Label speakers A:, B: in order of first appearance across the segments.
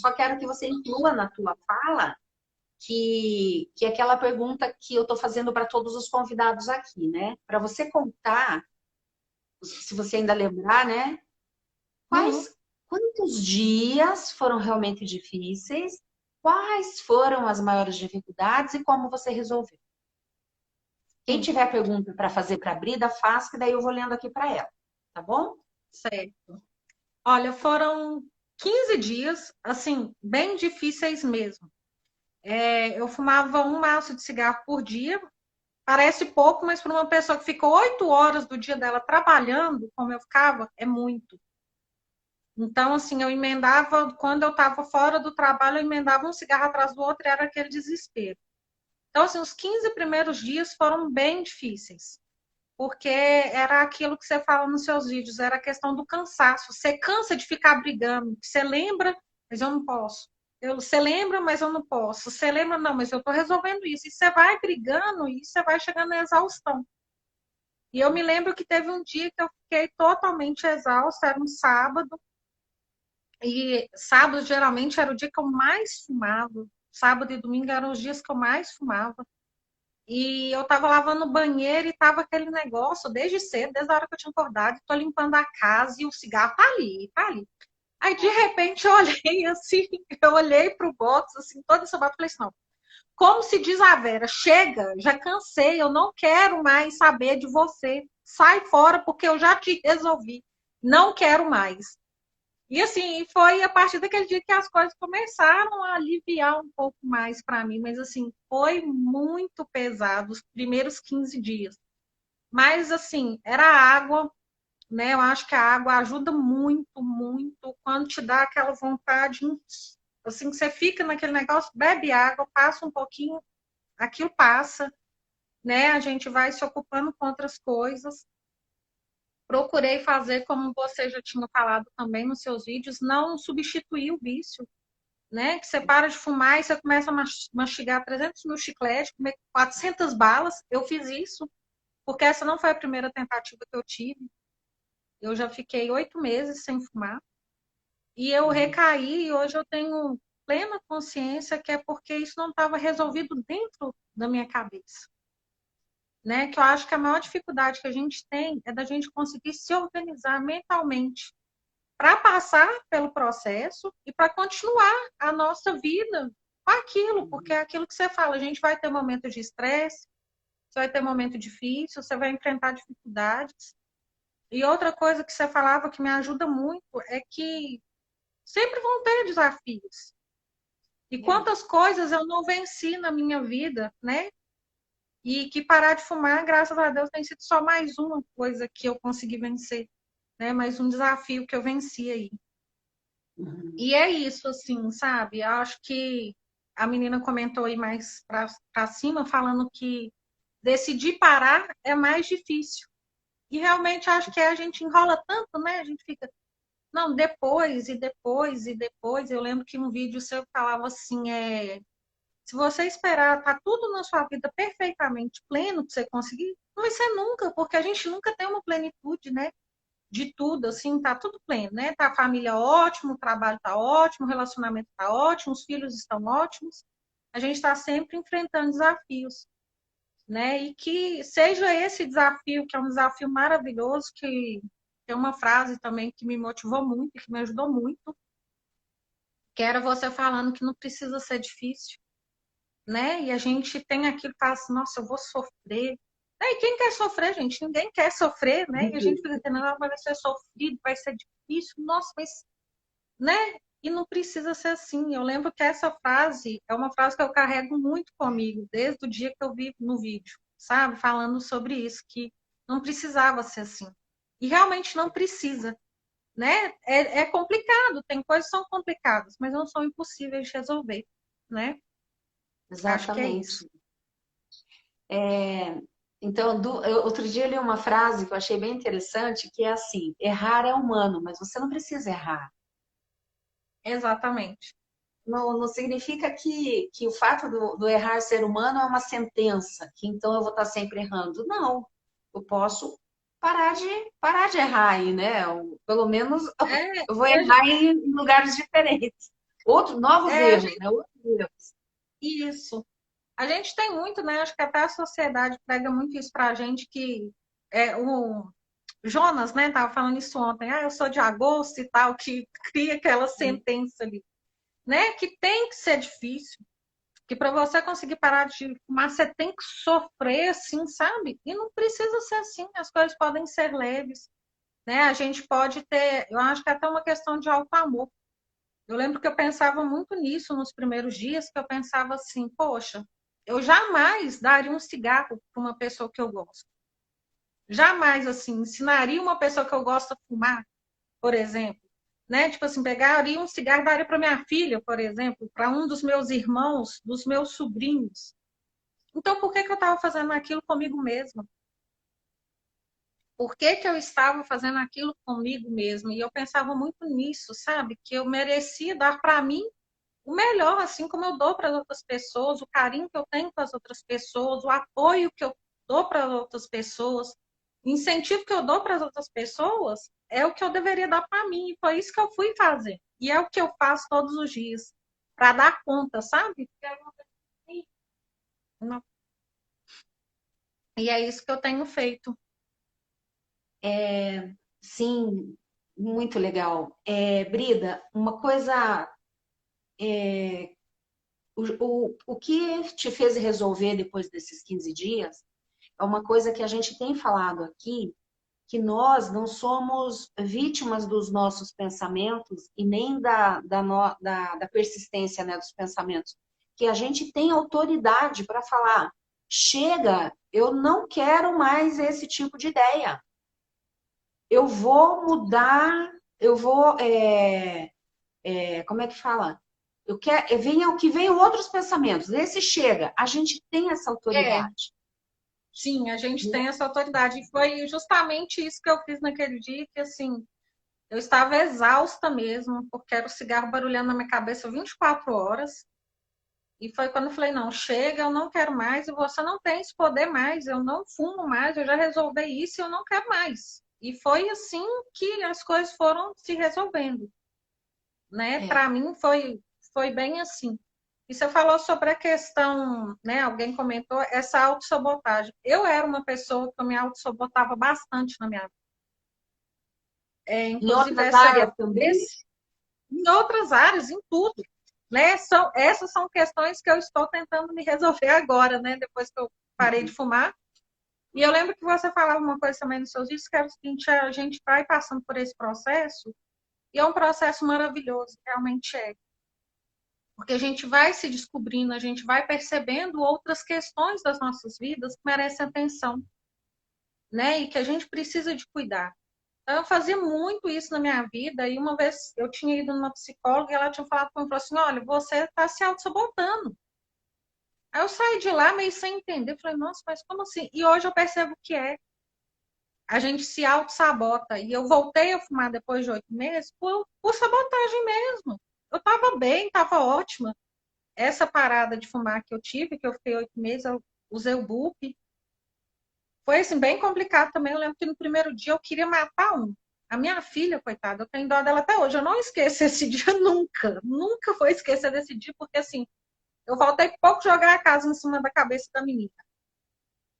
A: só quero que você inclua na tua fala que é aquela pergunta que eu estou fazendo para todos os convidados aqui, né? Para você contar, se você ainda lembrar, né?
B: Uhum.
A: Quantos dias foram realmente difíceis? Quais foram as maiores dificuldades e como você resolveu? Quem
B: Sim,
A: tiver pergunta para fazer para a Brida, faz, que daí eu vou lendo aqui para ela, tá bom?
B: certo. Olha, foram 15 dias, assim, bem difíceis mesmo. Eu fumava um maço de cigarro por dia. Parece pouco, mas para uma pessoa que ficou 8 horas do dia dela trabalhando, como eu ficava, é muito. Então, assim, eu emendava, quando eu estava fora do trabalho, eu emendava um cigarro atrás do outro e era aquele desespero. Então, assim, os 15 primeiros dias foram bem difíceis, porque era aquilo que você fala nos seus vídeos, era a questão do cansaço. Você cansa de ficar brigando, você lembra, mas eu não posso. Você lembra, mas eu não posso. Você lembra, não, mas eu estou resolvendo isso. E você vai brigando e você vai chegando na exaustão. E eu me lembro que teve um dia que eu fiquei totalmente exausta, era um sábado, e sábado geralmente era o dia que eu mais fumava. Sábado e domingo eram os dias que eu mais fumava. E eu tava lavando o banheiro e tava aquele negócio desde cedo, desde a hora que eu tinha acordado, tô limpando a casa e o cigarro tá ali, tá ali. Aí de repente eu olhei assim, eu olhei pro box assim, toda essa e falei assim, não, como se diz a Vera, chega, já cansei, eu não quero mais saber de você. Sai fora porque eu já te resolvi. Não quero mais. E assim, foi a partir daquele dia que as coisas começaram a aliviar um pouco mais para mim, mas assim, foi muito pesado os primeiros 15 dias. Mas assim, era água, né? Eu acho que a água ajuda muito, muito quando te dá aquela vontade, assim, que você fica naquele negócio, bebe água, passa um pouquinho, aquilo passa, né? A gente vai se ocupando com outras coisas. Procurei fazer, como você já tinha falado também nos seus vídeos, não substituir o vício, né? Que você para de fumar e você começa a mastigar 300 mil chicletes, comer 400 balas. Eu fiz isso, porque essa não foi a primeira tentativa que eu tive. Eu já fiquei 8 meses sem fumar. E eu recaí e hoje eu tenho plena consciência que é porque isso não estava resolvido dentro da minha cabeça. Né? Que eu acho que a maior dificuldade que a gente tem é da gente conseguir se organizar mentalmente para passar pelo processo e para continuar a nossa vida com aquilo, porque é aquilo que você fala, a gente vai ter momentos de estresse, você vai ter momento difícil, você vai enfrentar dificuldades. E outra coisa que você falava que me ajuda muito é que sempre vão ter desafios. E quantas coisas eu não venci na minha vida, né? E que parar de fumar, graças a Deus, tem sido só mais uma coisa que eu consegui vencer, né? Mais um desafio que eu venci aí.
A: Uhum.
B: E é isso, assim, sabe? Eu acho que a menina comentou aí mais para cima, falando que decidir parar é mais difícil. E realmente acho que a gente enrola tanto, né? A gente fica, não, depois e depois e depois. Eu lembro que um vídeo seu falava assim, se você esperar, tá tudo na sua vida perfeitamente pleno, que você conseguir, não vai ser nunca, porque a gente nunca tem uma plenitude, né? De tudo, assim, tá tudo pleno, né? Tá a família ótimo, o trabalho tá ótimo, o relacionamento tá ótimo, os filhos estão ótimos. A gente está sempre enfrentando desafios, né? E que seja esse desafio, que é um desafio maravilhoso, que tem uma frase também que me motivou muito, que me ajudou muito, que era você falando que não precisa ser difícil, né? E a gente tem aquilo que fala assim, nossa, eu vou sofrer. E quem quer sofrer, gente? Ninguém quer sofrer, né? E a gente fica tendo, não, vai ser sofrido, vai ser difícil, nossa, mas, né? E não precisa ser assim. Eu lembro que essa frase é uma frase que eu carrego muito comigo, desde o dia que eu vi no vídeo, sabe? Falando sobre isso, que não precisava ser assim. E realmente não precisa, né? É complicado, tem coisas que são complicadas, mas não são impossíveis de resolver, né? Acho que é isso.
A: Exatamente. Então, outro dia eu li uma frase que eu achei bem interessante, que é assim: errar é humano, mas você não precisa errar.
B: Exatamente.
A: Não significa que o fato do errar ser humano é uma sentença, que então eu vou estar sempre errando. Não, eu posso parar de errar aí, né? Pelo menos
B: É,
A: eu vou
B: e a
A: errar em lugares diferentes. Novos
B: É, a
A: erros,
B: gente,
A: né? Outros erros.
B: isso. A gente tem muito, né? Acho que até a sociedade prega muito isso pra gente, que o Jonas, né, tava falando isso ontem, eu sou de agosto e tal, que cria aquela sentença ali, né? Que tem que ser difícil, que para você conseguir parar de fumar, você tem que sofrer, assim, sabe? E não precisa ser assim, as coisas podem ser leves, né? A gente pode ter, eu acho que é até uma questão de auto-amor. Eu lembro que eu pensava muito nisso nos primeiros dias, que eu pensava assim, poxa, eu jamais daria um cigarro para uma pessoa que eu gosto. Jamais, assim, ensinaria uma pessoa que eu gosto a fumar, por exemplo. Né? Tipo assim, pegaria um cigarro e daria para minha filha, por exemplo, para um dos meus irmãos, dos meus sobrinhos. Então, por que, que eu estava fazendo aquilo comigo mesma? Por que, que eu estava fazendo aquilo comigo mesma? E eu pensava muito nisso, sabe? Que eu merecia dar para mim o melhor, assim como eu dou para as outras pessoas, o carinho que eu tenho com as outras pessoas, o apoio que eu dou para as outras pessoas, o incentivo que eu dou para as outras pessoas é o que eu deveria dar para mim. E foi isso que eu fui fazer. E é o que eu faço todos os dias, para dar conta, sabe? E é isso que eu tenho feito.
A: Sim, muito legal. Brida, uma coisa, o que te fez resolver depois desses 15 dias é uma coisa que a gente tem falado aqui, que nós não somos vítimas dos nossos pensamentos e nem da persistência, né, dos pensamentos, que a gente tem autoridade para falar, chega, eu não quero mais esse tipo de ideia. Eu vou mudar, eu vou, como é que fala? Eu quero, venha o que venham outros pensamentos. Esse chega, a gente tem essa
B: É,
A: autoridade.
B: sim, a gente tem essa autoridade. E foi justamente isso que eu fiz naquele dia, que assim, eu estava exausta mesmo, porque era o cigarro barulhando na minha cabeça 24 horas. E foi quando eu falei, não, chega, eu não quero mais, e você não tem esse poder mais, eu não fumo mais, eu já resolvi isso e eu não quero mais. E foi assim que as coisas foram se resolvendo, né?
A: É.
B: Para mim foi bem assim. E você falou sobre a questão, né? Alguém comentou essa autossabotagem. Eu era uma pessoa que eu me autossabotava bastante na minha vida.
A: Em
B: Inclusive,
A: outras áreas também?
B: em outras áreas, em tudo. Né? Essas são questões que eu estou tentando me resolver agora, né? Depois que eu parei de fumar. E eu lembro que você falava uma coisa também nos seus vídeos, que era o seguinte, a gente vai passando por esse processo, e é um processo maravilhoso, realmente é. Porque a gente vai se descobrindo, a gente vai percebendo outras questões das nossas vidas que merecem atenção, né? E que a gente precisa de cuidar. Então, eu fazia muito isso na minha vida, e uma vez eu tinha ido numa psicóloga e ela tinha falado comigo assim, olha, você está se auto-sabotando. Aí eu saí de lá meio sem entender, falei, nossa, mas como assim? E hoje eu percebo que a gente se auto-sabota. E eu voltei a fumar depois de 8 meses por sabotagem mesmo. Eu estava bem, estava ótima. Essa parada de fumar que eu tive, que eu fiquei 8 meses, eu usei o BUP. Foi assim, bem complicado também. Eu lembro que no primeiro dia eu queria matar um. A minha filha, coitada, eu tenho dó dela até hoje. Eu não esqueço esse dia nunca. Nunca vou esquecer desse dia, porque assim, eu voltei pouco jogar a casa em cima da cabeça da menina.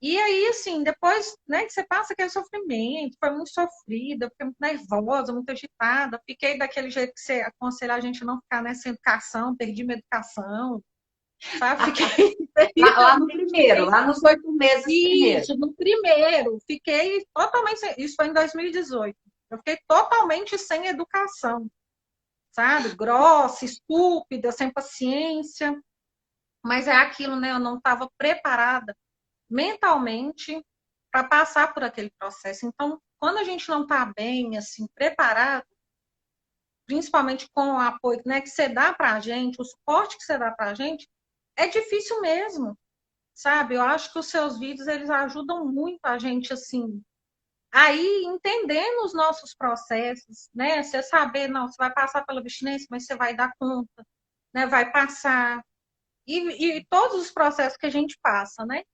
B: E aí, assim, depois, né, que você passa aquele sofrimento, foi muito sofrida, fiquei muito nervosa, muito agitada, fiquei daquele jeito que você aconselha a gente a não ficar nessa educação, perdi minha educação, sabe? Fiquei
A: Lá no
B: terrivelmente,
A: primeiro, lá nos 8 meses primeiro.
B: isso, no primeiro, fiquei totalmente, isso foi em 2018, eu fiquei totalmente sem educação, sabe? Grossa, estúpida, sem paciência, mas é aquilo, né? Eu não estava preparada mentalmente para passar por aquele processo. Então, quando a gente não está bem, assim, preparado, principalmente com o apoio, né, que você dá para a gente, o suporte que você dá para a gente, é difícil mesmo, sabe? Eu acho que os seus vídeos, eles ajudam muito a gente, assim, aí entendendo os nossos processos, né? Você saber, não, você vai passar pela abstinência, mas você vai dar conta, né? Vai passar. E todos os processos que a gente passa, né?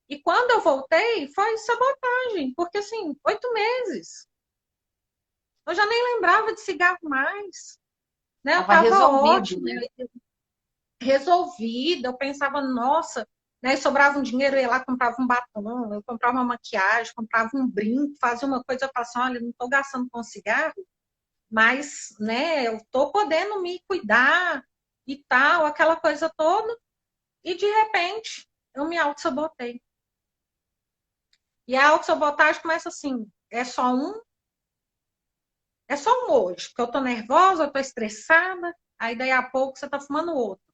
B: E quando eu voltei, foi sabotagem, porque assim, 8 meses. Eu já nem lembrava de cigarro mais. né? Eu
A: Tava
B: estava
A: resolvido,
B: ótima,
A: né?
B: resolvida, eu pensava, nossa, né? Sobrava um dinheiro, eu ia lá, comprava um batom, eu comprava uma maquiagem, comprava um brinco, fazia uma coisa, eu falava assim, olha, não estou gastando com cigarro, mas, né, eu estou podendo me cuidar e tal, aquela coisa toda, e de repente eu me auto-sabotei. E a autossabotagem começa assim, é só um hoje, porque eu tô nervosa, eu tô estressada, aí daí a pouco você tá fumando outro.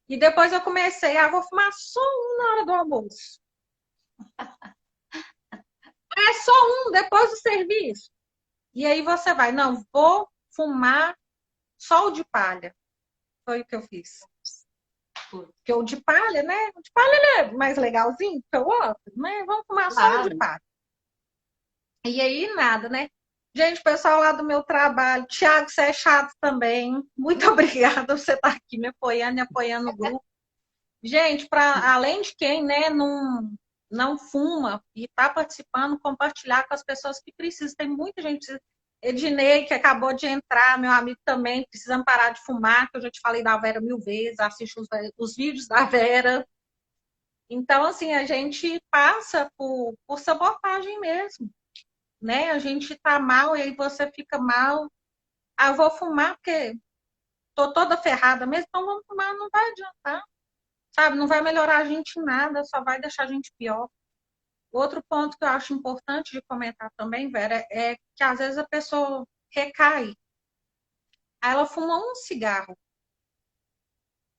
B: E depois eu comecei, vou fumar só um na hora do almoço. É só um depois do serviço. E aí você vai, não, vou fumar só o de palha. Foi o que eu fiz. Porque o de palha, né? O de palha é mais legalzinho que o outro, né? Vamos fumar só o de
A: Claro.
B: palha. E aí, nada, né? Gente, pessoal lá do meu trabalho, Tiago, você é chato também. Muito obrigada por você estar aqui me apoiando e apoiando o grupo. Gente, para além de quem né, não fuma e está participando, compartilhar com as pessoas que precisam. Tem muita gente. Ednei, que acabou de entrar, meu amigo também, precisando parar de fumar, que eu já te falei da Vera 1000 vezes, assiste os vídeos da Vera. Então, assim, a gente passa por sabotagem mesmo, né? A gente tá mal e aí você fica mal. Eu vou fumar porque tô toda ferrada mesmo, então vamos fumar, não vai adiantar, sabe? Não vai melhorar a gente em nada, só vai deixar a gente pior. Outro ponto que eu acho importante de comentar também, Vera, é que às vezes a pessoa recai. Aí ela fuma um cigarro.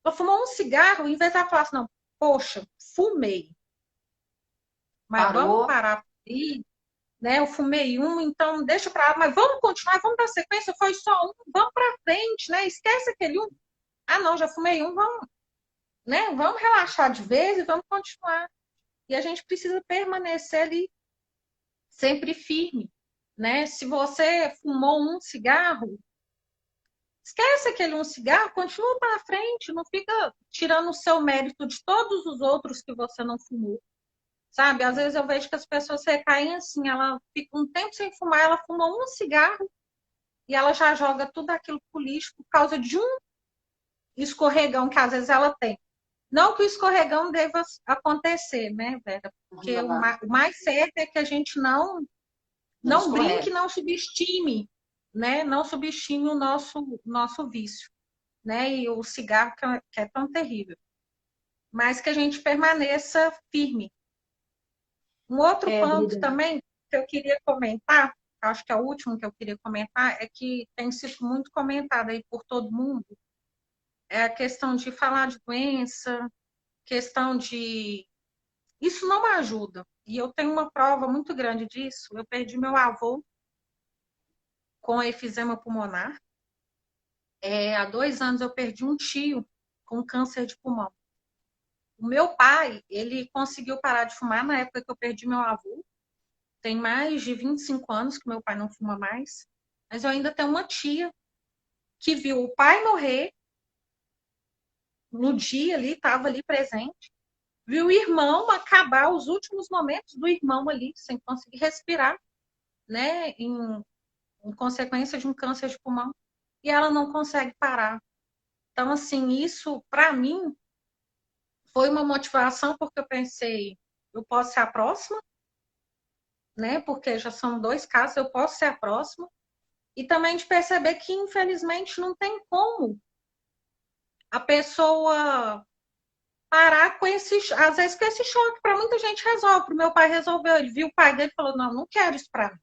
B: Ela fumou um cigarro, em vez de ela falar assim, não, poxa, fumei, mas vamos
A: Parou.
B: parar por aí, né? Eu fumei um, então deixa para lá, mas vamos continuar, vamos dar sequência, foi só um, vamos para frente, né? Esquece aquele um. Não, já fumei um, vamos, né? Vamos relaxar de vez e vamos continuar. E a gente precisa permanecer ali sempre firme, né? Se você fumou um cigarro, esquece aquele um cigarro, continua para frente, não fica tirando o seu mérito de todos os outros que você não fumou. Sabe, às vezes eu vejo que as pessoas recaem assim, ela fica um tempo sem fumar, ela fuma um cigarro e ela já joga tudo aquilo pro lixo por causa de um escorregão que às vezes ela tem. Não que o escorregão deva acontecer, né, Vera? Porque o mais certo é que a gente
A: Não
B: não brinque,
A: escorrega.
B: não subestime, né? Não subestime o nosso vício, né? E o cigarro que é tão terrível. Mas que a gente permaneça firme. Um outro ponto
A: Brida.
B: também que eu queria comentar, acho que é o último que eu queria comentar, é que tem sido muito comentado aí por todo mundo, é a questão de falar de doença, questão de. Isso não ajuda. E eu tenho uma prova muito grande disso. Eu perdi meu avô com efizema pulmonar. Há 2 anos eu perdi um tio com câncer de pulmão. O meu pai, ele conseguiu parar de fumar na época que eu perdi meu avô. Tem mais de 25 anos que meu pai não fuma mais. Mas eu ainda tenho uma tia que viu o pai morrer no dia ali, estava ali presente. Viu o irmão acabar os últimos momentos do irmão ali, sem conseguir respirar, né? Em consequência de um câncer de pulmão. E ela não consegue parar. Então, assim, isso, para mim, foi uma motivação, porque eu pensei, eu posso ser a próxima, né? Porque já são 2 casos, eu posso ser a próxima. E também de perceber que, infelizmente, não tem como a pessoa parar com esse, às vezes, com esse choque. Para muita gente resolve. Para o meu pai resolveu. Ele viu o pai dele e falou: não, não quero isso para mim.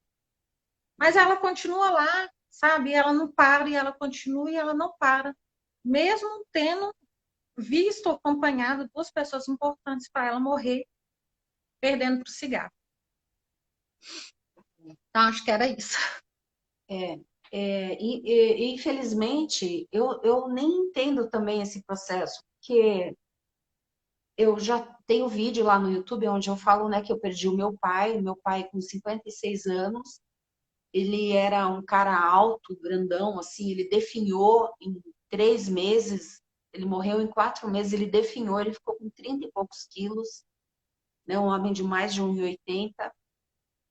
B: Mas ela continua lá, sabe? Ela não para e ela continua e ela não para. Mesmo tendo visto acompanhado 2 pessoas importantes para ela morrer perdendo para o cigarro. Então, acho que era isso.
A: Infelizmente, eu nem entendo também esse processo, porque eu já tenho vídeo lá no YouTube onde eu falo, né, que eu perdi o meu pai com 56 anos, ele era um cara alto, grandão, assim, ele definhou em 3 meses, ele morreu em 4 meses, ele definhou, ele ficou com 30 e poucos quilos, né, um homem de mais de 1,80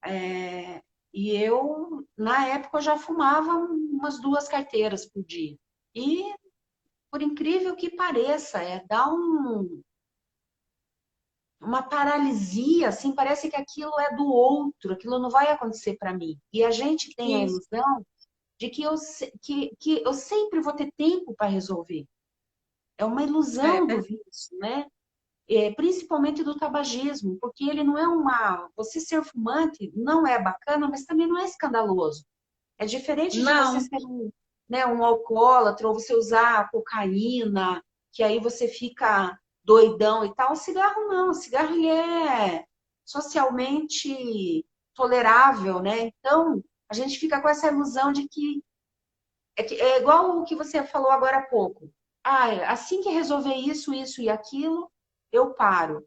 A: m. E eu, na época, eu já fumava umas 2 carteiras por dia. E, por incrível que pareça, dá uma paralisia, assim, parece que aquilo é do outro, aquilo não vai acontecer para mim. E a gente tem a
B: Isso.
A: ilusão de que eu sempre vou ter tempo para resolver. É uma
B: É,
A: ilusão do vício, né? Principalmente do tabagismo, porque ele não é uma. Você ser fumante não é bacana, mas também não é escandaloso. É diferente de você
B: não,
A: ser né, um alcoólatra ou você usar cocaína, que aí você fica doidão e tal. O cigarro não, o cigarro ele é socialmente tolerável, né? Então, a gente fica com essa ilusão de que é igual o que você falou agora há pouco. Ah, assim que resolver isso, isso e aquilo, eu paro.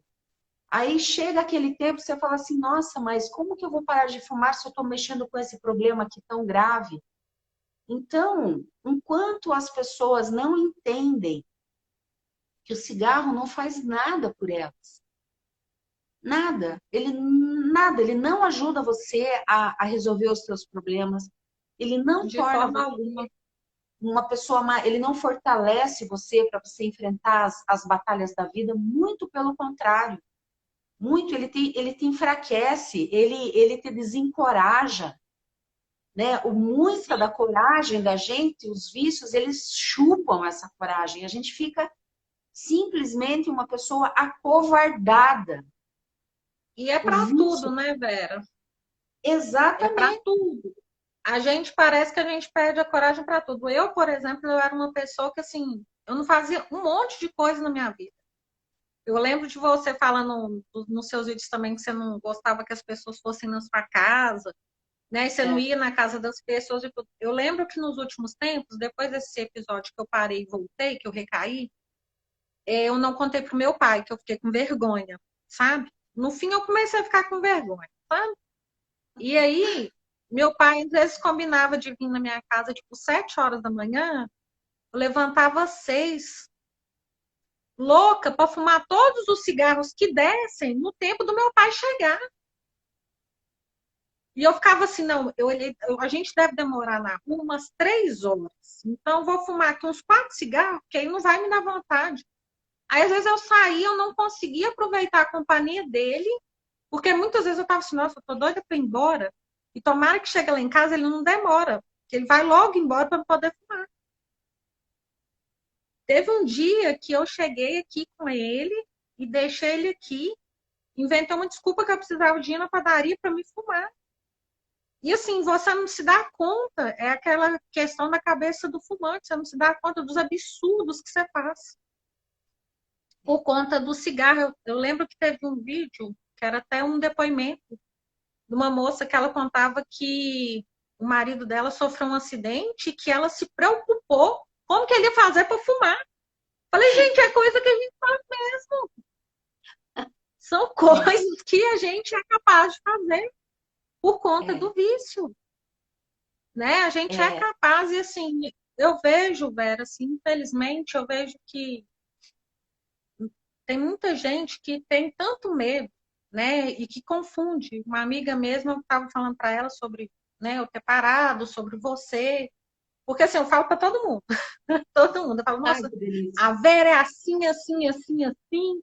A: Aí chega aquele tempo, você fala assim, nossa, mas como que eu vou parar de fumar se eu estou mexendo com esse problema aqui tão grave? Então, enquanto as pessoas não entendem que o cigarro não faz nada por elas, nada, ele não ajuda você a resolver os seus problemas, ele não
B: de
A: torna
B: forma
A: você
B: alguma.
A: uma pessoa mais, ele não fortalece você para você enfrentar as batalhas da vida, muito pelo contrário. Muito, ele te enfraquece, ele te desencoraja, né? Muita da coragem da gente, os vícios, eles chupam essa coragem. A gente fica simplesmente uma pessoa acovardada.
B: E é
A: O
B: para
A: vício,
B: tudo, né, Vera? É para
A: exatamente.
B: tudo. A gente parece que a gente perde a coragem para tudo. Eu, por exemplo, eu era uma pessoa que assim, eu não fazia um monte de coisa na minha vida. Eu lembro de você falando nos seus vídeos também que você não gostava que as pessoas fossem na sua casa, né? E você não
A: É,
B: ia na casa das pessoas e tudo. Eu lembro que nos últimos tempos, depois desse episódio que eu parei e voltei, que eu recaí, eu não contei pro meu pai, que eu fiquei com vergonha, sabe? No fim, eu comecei a ficar com vergonha, sabe? E aí, meu pai às vezes combinava de vir na minha casa, tipo, 7 horas da manhã, eu levantava às 6, louca para fumar todos os cigarros que dessem no tempo do meu pai chegar. E eu ficava assim, não, a gente deve demorar na rua umas 3 horas. Então, vou fumar aqui uns 4 cigarros, que aí não vai me dar vontade. Aí, às vezes, eu saía, eu não conseguia aproveitar a companhia dele, porque muitas vezes eu tava assim, nossa, eu tô doida para ir embora. E tomara que chegue lá em casa, ele não demora, que ele vai logo embora para poder fumar. Teve um dia que eu cheguei aqui com ele e deixei ele aqui, inventei uma desculpa que eu precisava de ir na padaria para me fumar. E assim, você não se dá conta, é aquela questão da cabeça do fumante, você não se dá conta dos absurdos que você faz. Por conta do cigarro, eu lembro que teve um vídeo, que era até um depoimento, de uma moça que ela contava que o marido dela sofreu um acidente e que ela se preocupou como que ele ia fazer para fumar. Falei, gente, é coisa que a gente faz mesmo. São
A: é,
B: coisas que a gente é capaz de fazer por conta
A: é,
B: do vício, né? A gente é
A: é,
B: capaz e assim, eu vejo, Vera, assim, infelizmente, eu vejo que tem muita gente que tem tanto medo, né? E que confunde. Uma amiga mesma, eu estava falando para ela sobre, né, eu ter parado, sobre você. Porque assim, eu falo para todo mundo, todo mundo. Eu falo,
A: ai,
B: nossa,
A: que delícia.
B: a Vera é assim, assim, assim, assim,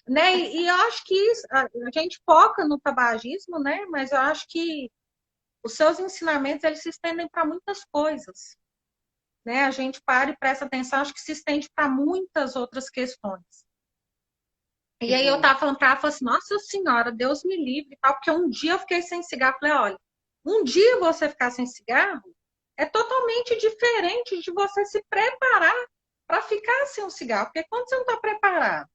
B: né? E eu acho que a gente foca no tabagismo, né? Mas eu acho que os seus ensinamentos eles se estendem para muitas coisas, né? A gente para e presta atenção, acho que se estende para muitas outras questões. E
A: Que
B: aí eu
A: bom.
B: tava falando para ela, falei assim, nossa senhora, Deus me livre e tal, porque um dia eu fiquei sem cigarro. Falei, olha, um dia você ficar sem cigarro é totalmente diferente de você se preparar para ficar sem um cigarro. Porque quando você não está preparado,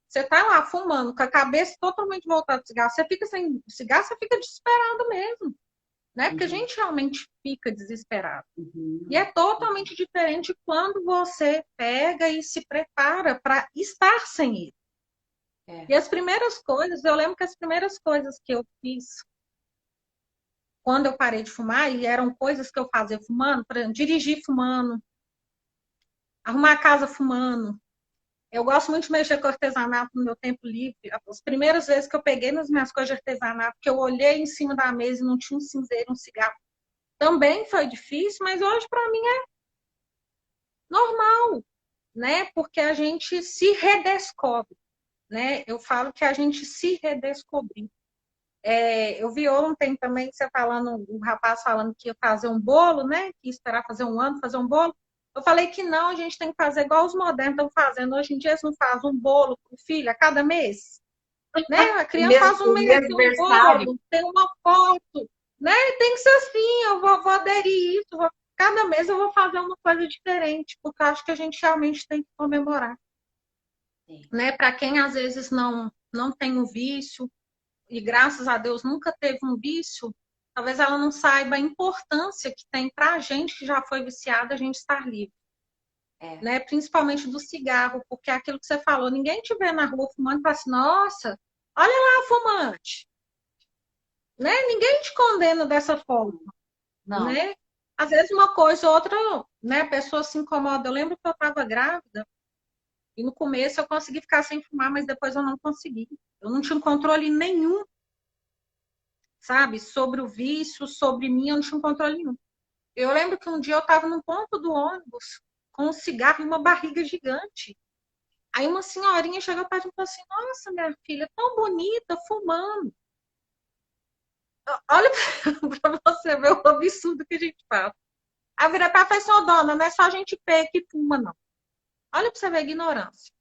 B: você está lá fumando com a cabeça totalmente voltada para o cigarro, você fica sem cigarro, você fica desesperado mesmo, né? Porque a
A: Uhum,
B: gente realmente fica desesperado. E é
A: uhum,
B: totalmente diferente quando você pega e se prepara para estar sem ele.
A: é,
B: E as primeiras coisas, eu lembro que as primeiras coisas que eu fiz quando eu parei de fumar, e eram coisas que eu fazia fumando, para dirigir fumando, arrumar a casa fumando, Eu gosto muito de mexer com artesanato no meu tempo livre. As primeiras vezes que eu peguei nas minhas coisas de artesanato, que eu olhei em cima da mesa e não tinha um cinzeiro, um cigarro, também foi difícil, mas hoje para mim é normal, né? Porque a gente se redescobre, né? Eu falo que a gente se redescobriu. Eu vi ontem também você falando, um rapaz falando que ia fazer um bolo, né? Que ia esperar fazer um ano, fazer um bolo. Eu falei que não, a gente tem que fazer igual os modernos estão fazendo. Hoje em dia eles não fazem um bolo para o filho a cada mês, né? A criança faz um
A: O
B: mês
A: meu
B: tem um
A: aniversário.
B: bolo, tem uma foto, né? Tem que ser assim, vou aderir isso, cada mês eu vou fazer uma coisa diferente, porque eu acho que a gente realmente tem que comemorar, né? Para quem às vezes não tem o vício, e graças a Deus nunca teve um vício, talvez ela não saiba a importância que tem para a gente que já foi viciada, a gente estar livre,
A: É,
B: né? Principalmente do cigarro, porque é aquilo que você falou, ninguém te vê na rua fumando e fala assim, nossa, olha lá, fumante, né? Ninguém te condena dessa forma,
A: não.
B: né? Às vezes uma coisa ou outra, né? A pessoa se incomoda. Eu lembro que eu estava grávida e no começo eu consegui ficar sem fumar, mas depois eu não consegui. Eu não tinha controle nenhum, sabe? Sobre o vício, sobre mim, eu não tinha controle nenhum. Eu lembro que um dia eu estava no ponto do ônibus com um cigarro e uma barriga gigante. Aí uma senhorinha chegou perto e falou assim: Nossa, minha filha, tão bonita, fumando. Olha para você ver o absurdo que a gente faz. Aí virei para a pessoa, dona, não é só a gente feia que fuma, não. Olha para você ver a ignorância.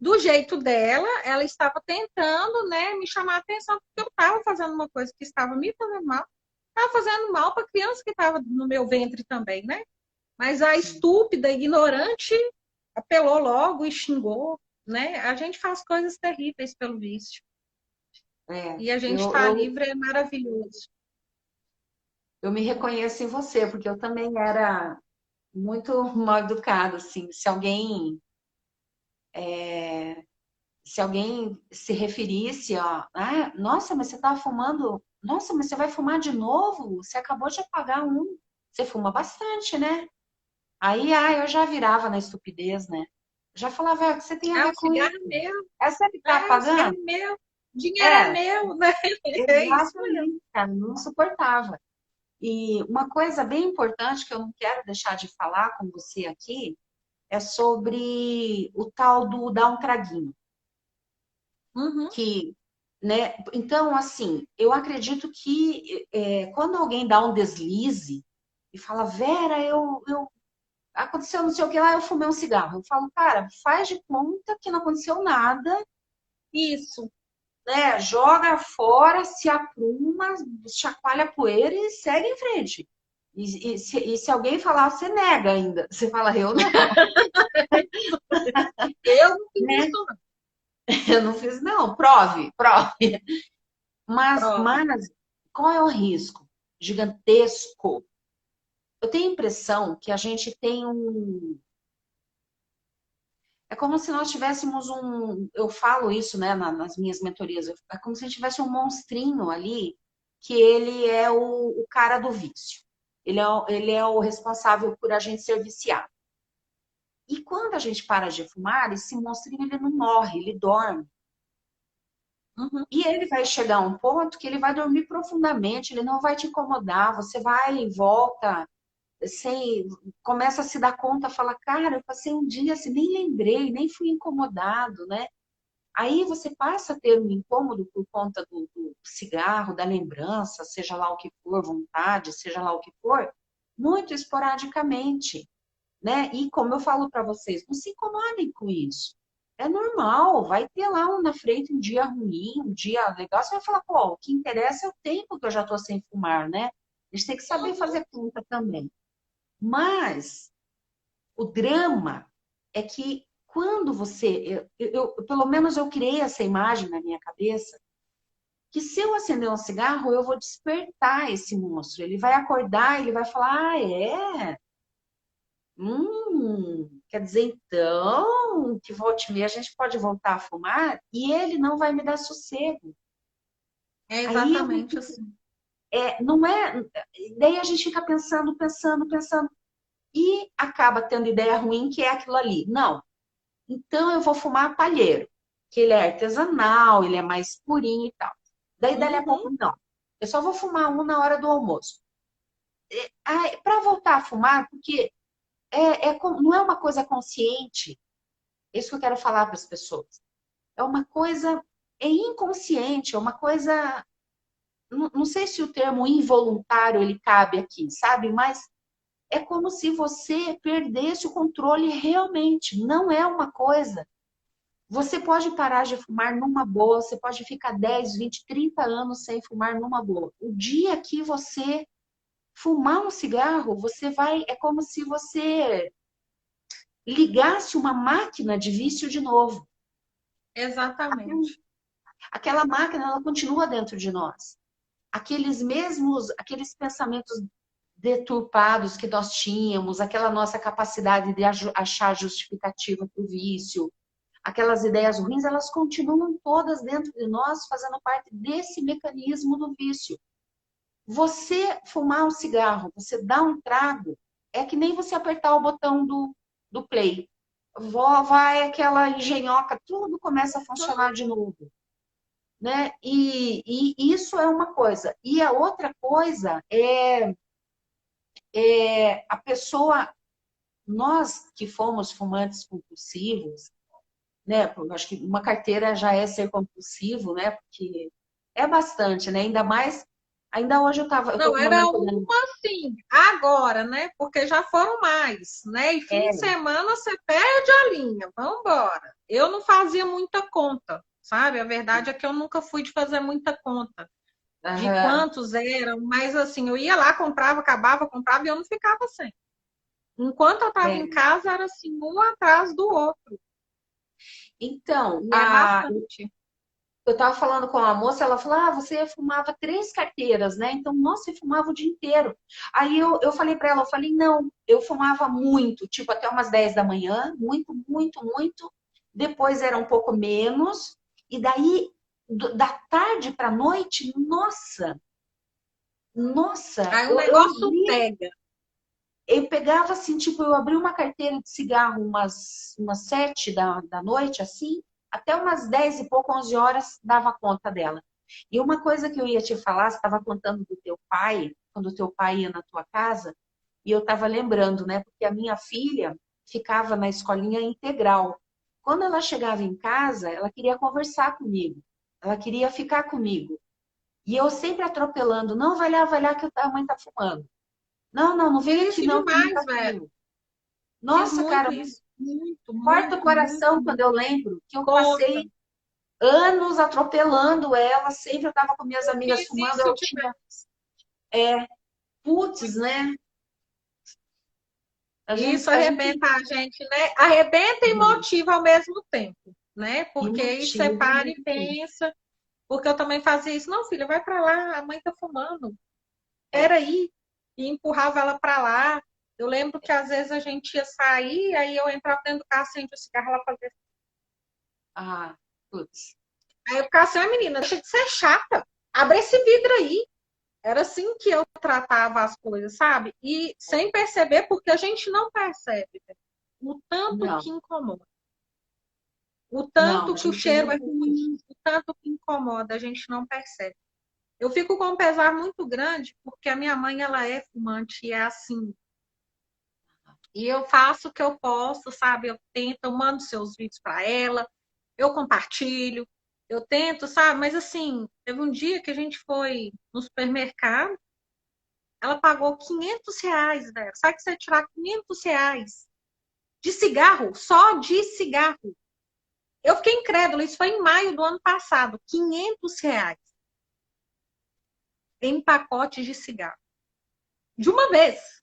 B: Do jeito dela, ela estava tentando, né, me chamar a atenção, porque eu estava fazendo uma coisa que estava me fazendo mal, estava fazendo mal para a criança que estava no meu ventre também, né? Mas a
A: Sim.
B: estúpida, ignorante, apelou logo e xingou, né? A gente faz coisas terríveis pelo vício.
A: É,
B: E a gente
A: eu,
B: está
A: eu,
B: livre é maravilhoso.
A: eu me reconheço em você, porque eu também era muito mal educada, assim. Se alguém se referisse a, nossa, mas você estava fumando, nossa, mas você vai fumar de novo? Você acabou de apagar um. Você fuma bastante, né? Aí, eu já virava na estupidez, né? Já falava, o que você tem a
B: Ah,
A: ver
B: o
A: com isso?
B: cigarro é meu,
A: É você que tá
B: o cigarro
A: apagando?
B: é meu, dinheiro é
A: É,
B: meu, né? É isso mesmo.
A: exatamente, cara, não suportava. E uma coisa bem importante que eu não quero deixar de falar com você aqui é sobre o tal do dar um traguinho,
B: Uhum.
A: que, né? Então, assim, eu acredito que quando alguém dá um deslize e fala, Vera, eu aconteceu não sei o que lá, eu fumei um cigarro. Eu falo, cara, faz de conta que não aconteceu nada,
B: Isso.
A: né? Joga fora, se apruma, chacoalha a poeira e segue em frente. E se alguém falar, você nega ainda. Você fala, eu não,
B: Eu não fiz isso,
A: né?
B: não.
A: Eu não fiz, não. Prove, prove.
B: Prova.
A: Mas qual é o risco? Gigantesco. Eu tenho a impressão que a gente tem um. É como se nós tivéssemos um. Eu falo isso, né, nas minhas mentorias. É como se a gente tivesse um monstrinho ali, que ele é o cara do vício. Ele é o responsável por a gente ser viciado. E quando a gente para de fumar, esse monstrinho ele não morre, ele dorme.
B: Uhum.
A: E ele vai chegar a um ponto que ele vai dormir profundamente, ele não vai te incomodar, você vai e volta, sem, começa a se dar conta, fala, cara, eu passei um dia assim, nem lembrei, nem fui incomodado, né? Aí você passa a ter um incômodo por conta do cigarro, da lembrança, seja lá o que for, vontade, seja lá o que for, muito esporadicamente, né? E como eu falo para vocês, não se incomodem com isso. É normal, vai ter lá na frente um dia ruim, um dia legal, você vai falar, pô, o que interessa é o tempo que eu já estou sem fumar, né? A gente tem que saber
B: Uhum.
A: fazer conta também. Mas o drama é que quando pelo menos eu criei essa imagem na minha cabeça, que se eu acender um cigarro, eu vou despertar esse monstro. Ele vai acordar, ele vai falar, é? Quer dizer, então, que volte e meia a gente pode voltar a fumar e ele não vai me dar sossego.
B: É
A: Aí
B: exatamente assim.
A: não é. Daí a gente fica pensando, pensando, pensando. e acaba tendo ideia ruim que é aquilo ali. Não. Então eu vou fumar palheiro, que ele é artesanal, ele é mais purinho e tal. Daí, dali a pouco,
B: Uhum.
A: não. Eu só vou fumar um na hora do almoço. Para voltar a fumar, porque não é uma coisa consciente, é isso que eu quero falar para as pessoas. É uma coisa, é inconsciente, é uma coisa, não sei se o termo involuntário ele cabe aqui, sabe? Mas é como se você perdesse o controle realmente. Não é uma coisa. Você pode parar de fumar numa boa, você pode ficar 10, 20, 30 anos sem fumar numa boa. O dia que você fumar um cigarro, você vai. É como se você ligasse uma máquina de vício de novo.
B: Exatamente.
A: Aquela máquina, ela continua dentro de nós. Aqueles pensamentos deturpados que nós tínhamos, aquela nossa capacidade de achar justificativa para o vício, aquelas ideias ruins, elas continuam todas dentro de nós, fazendo parte desse mecanismo do vício. Você fumar um cigarro, você dá um trago, é que nem você apertar o botão do play. Vai aquela engenhoca, tudo começa a funcionar de novo. Né? E isso é uma coisa. E a outra coisa é a pessoa, nós que fomos fumantes compulsivos, né? Eu acho que uma carteira já é ser compulsivo, né? Porque é bastante, né? Ainda mais, ainda hoje eu tô
B: Não,
A: com uma
B: era
A: mentorando.
B: uma assim, agora, né? Porque já foram mais, né? E fim de
A: É,
B: semana você perde a linha, vamos embora. Eu não fazia muita conta, sabe? A verdade é que eu nunca fui de fazer muita conta de
A: aham,
B: quantos eram, mas assim, eu ia lá, comprava, acabava, comprava e eu não ficava sem. Enquanto eu estava em
A: é.
B: casa, era assim, um atrás do outro.
A: Então,
B: E é bastante.
A: eu estava falando com a moça, ela falou: ah, você fumava 3 carteiras, né? Então, nossa, você fumava o dia inteiro. Aí eu falei para ela, eu falei, não, eu fumava muito, tipo até umas 10 da manhã, muito, muito, muito. Depois era um pouco menos, e daí da tarde para noite, nossa, nossa,
B: Aí o negócio pega.
A: eu pegava assim, tipo, eu abri uma carteira de cigarro umas 7 da noite, assim, até umas 10 e pouco, 11 horas, dava conta dela. E uma coisa que eu ia te falar, você estava contando do teu pai, quando o teu pai ia na tua casa, e eu estava lembrando, né? Porque a minha filha ficava na escolinha integral. Quando ela chegava em casa, ela queria conversar comigo, ela queria ficar comigo. E eu sempre atropelando, não, vai lá que a mãe tá fumando. Não, não, não vem aqui
B: Isso
A: não, que a mãe
B: demais,
A: tá
B: velho.
A: fumando.
B: Fiz
A: Nossa, cara,
B: muito isso. Muito,
A: corta o
B: muito, muito,
A: coração quando
B: muito.
A: eu lembro que eu
B: Conta.
A: passei anos atropelando ela, sempre eu estava com minhas amigas
B: Fiz
A: fumando,
B: isso
A: eu
B: demais.
A: tinha, putz, né?
B: Isso
A: A gente
B: arrebenta a gente, né? Arrebenta e motiva ao mesmo tempo, né?
A: e
B: Porque aí você
A: motivo
B: para e
A: muito.
B: pensa. Porque eu também fazia isso. Não, filha, vai para lá, a mãe tá fumando.
A: É.
B: Peraí. E empurrava ela para lá. Eu lembro que às vezes a gente ia sair, aí eu entrava dentro do carro, acendia o cigarro, ela fazia.
A: Ah, putz.
B: Aí eu ficava assim, ah, menina, deixa de ser chata. Abre esse vidro aí. Era assim que eu tratava as coisas, sabe? E sem perceber, porque a gente não percebe, né? O tanto
A: Não,
B: que incomoda. O
A: não, a
B: tanto que o
A: gente
B: cheiro
A: não.
B: é ruim, o tanto que incomoda, a gente não percebe. Eu fico com um pesar muito grande, porque a minha mãe, ela é fumante e é assim. E eu faço o que eu posso, sabe? Eu tento, eu mando seus vídeos para ela, eu compartilho, eu tento, sabe? Mas assim, teve um dia que a gente foi no supermercado, ela pagou R$ 500, velho. Sabe que você tirar R$ 500 de cigarro, só de cigarro? Eu fiquei incrédula, isso foi em maio do ano passado. R$ 500 em pacotes de cigarro. De uma vez,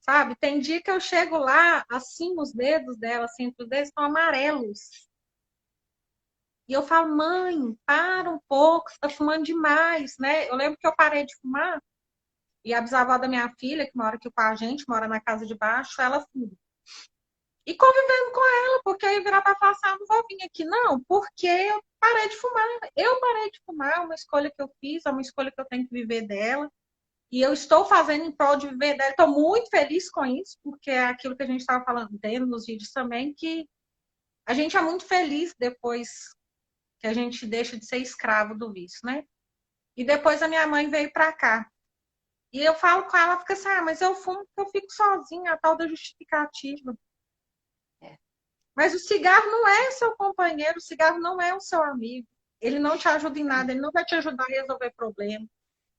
B: sabe? Tem dia que eu chego lá, assim, os dedos dela, assim, entre os dedos estão amarelos. E eu falo, mãe, para um pouco, você tá fumando demais, né? Eu lembro que eu parei de fumar e a bisavó da minha filha, que mora aqui com a gente, mora na casa de baixo, ela fuma. E convivendo com ela, porque aí virar para falar assim, ah, não vou vir aqui, não, porque eu parei de fumar. Eu parei de fumar, é uma escolha que eu fiz, é uma escolha que eu tenho que viver dela. E eu estou fazendo em prol de viver dela. Estou muito feliz com isso, porque é aquilo que a gente estava falando dentro nos vídeos também, que a gente é muito feliz depois que a gente deixa de ser escravo do vício, né? E depois a minha mãe veio para cá. E eu falo com ela, fica assim, mas eu fumo porque eu fico sozinha, a tal da justificativa.
A: É.
B: Mas o cigarro não é seu companheiro, o cigarro não é o seu amigo. Ele não te ajuda em nada, ele não vai te ajudar a resolver problema.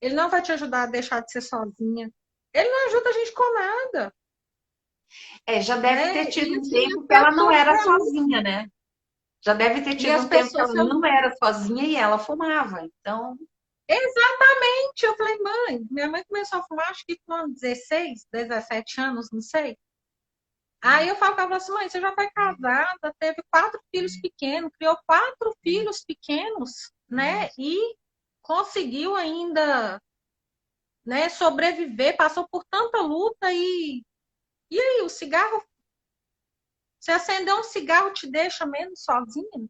B: Ele não vai te ajudar a deixar de ser sozinha. Ele não ajuda a gente com nada,
A: Já deve ter
B: né?
A: tido
B: E
A: um
B: assim,
A: tempo
B: as
A: que ela não
B: pessoas
A: era
B: reluzem.
A: sozinha, né? Já deve ter
B: E
A: tido
B: as
A: um tempo que
B: pessoas
A: ela não
B: reluzem.
A: era sozinha e ela fumava. Então,
B: Exatamente. Eu falei, mãe, minha mãe começou a fumar, acho que com 16, 17 anos, não sei. Aí eu falo para ela assim, mãe, você já foi casada, teve 4 filhos pequenos, criou 4 filhos pequenos, né? E conseguiu ainda, né, sobreviver, passou por tanta luta e aí, o cigarro, se acender um cigarro te deixa menos sozinha,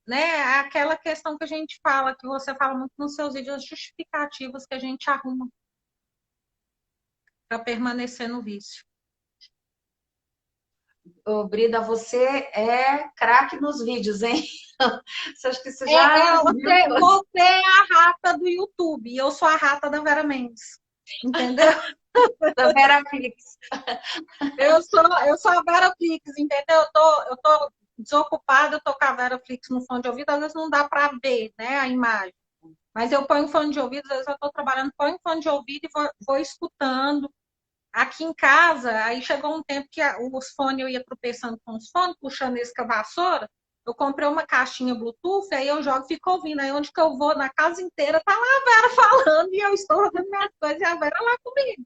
B: né? Aquela questão que a gente fala, que você fala muito nos seus vídeos, as justificativas que a gente arruma para permanecer no vício.
A: ô, Brida, você é craque nos vídeos, hein? Você acha que você já viu todos
B: Você é a rata do YouTube e eu sou a rata da Vera Mendes. Entendeu?
A: da Vera Fix?
B: Eu sou a Vera Flix, entendeu? Eu tô desocupada, eu tô com a Vera Flix no fone de ouvido, às vezes não dá para ver, né, a imagem. Mas eu ponho fone de ouvido, às vezes eu tô trabalhando, ponho fone de ouvido e vou escutando. Aqui em casa, aí chegou um tempo que os fones eu ia tropeçando com os fones, puxando esse com a vassoura. Eu comprei uma caixinha Bluetooth, aí eu jogo e fico ouvindo. Aí onde que eu vou, na casa inteira, tá lá a Vera falando e eu estou fazendo minhas coisas e a Vera lá comigo.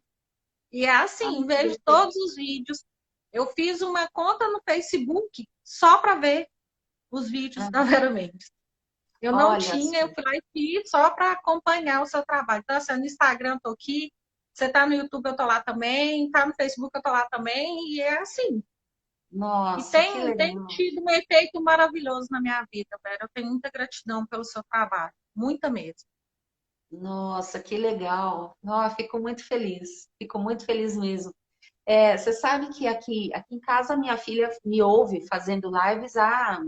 B: E é assim, vejo todos os vídeos. Eu fiz uma conta no Facebook só para ver os vídeos da Vera Mendes. Eu não
A: Olha
B: tinha, eu
A: só.
B: fui lá e fiz só para acompanhar o seu trabalho. Então, assim, no Instagram eu tô aqui, você tá no YouTube, eu tô lá também, tá no Facebook, eu tô lá também, e é assim. E
A: Nossa, que
B: tem
A: legal.
B: tido um efeito maravilhoso na minha vida, Vera. Eu tenho muita gratidão pelo seu trabalho, muita mesmo.
A: Nossa, que legal. Nossa, fico muito feliz mesmo. Você sabe que aqui em casa minha filha me ouve fazendo lives há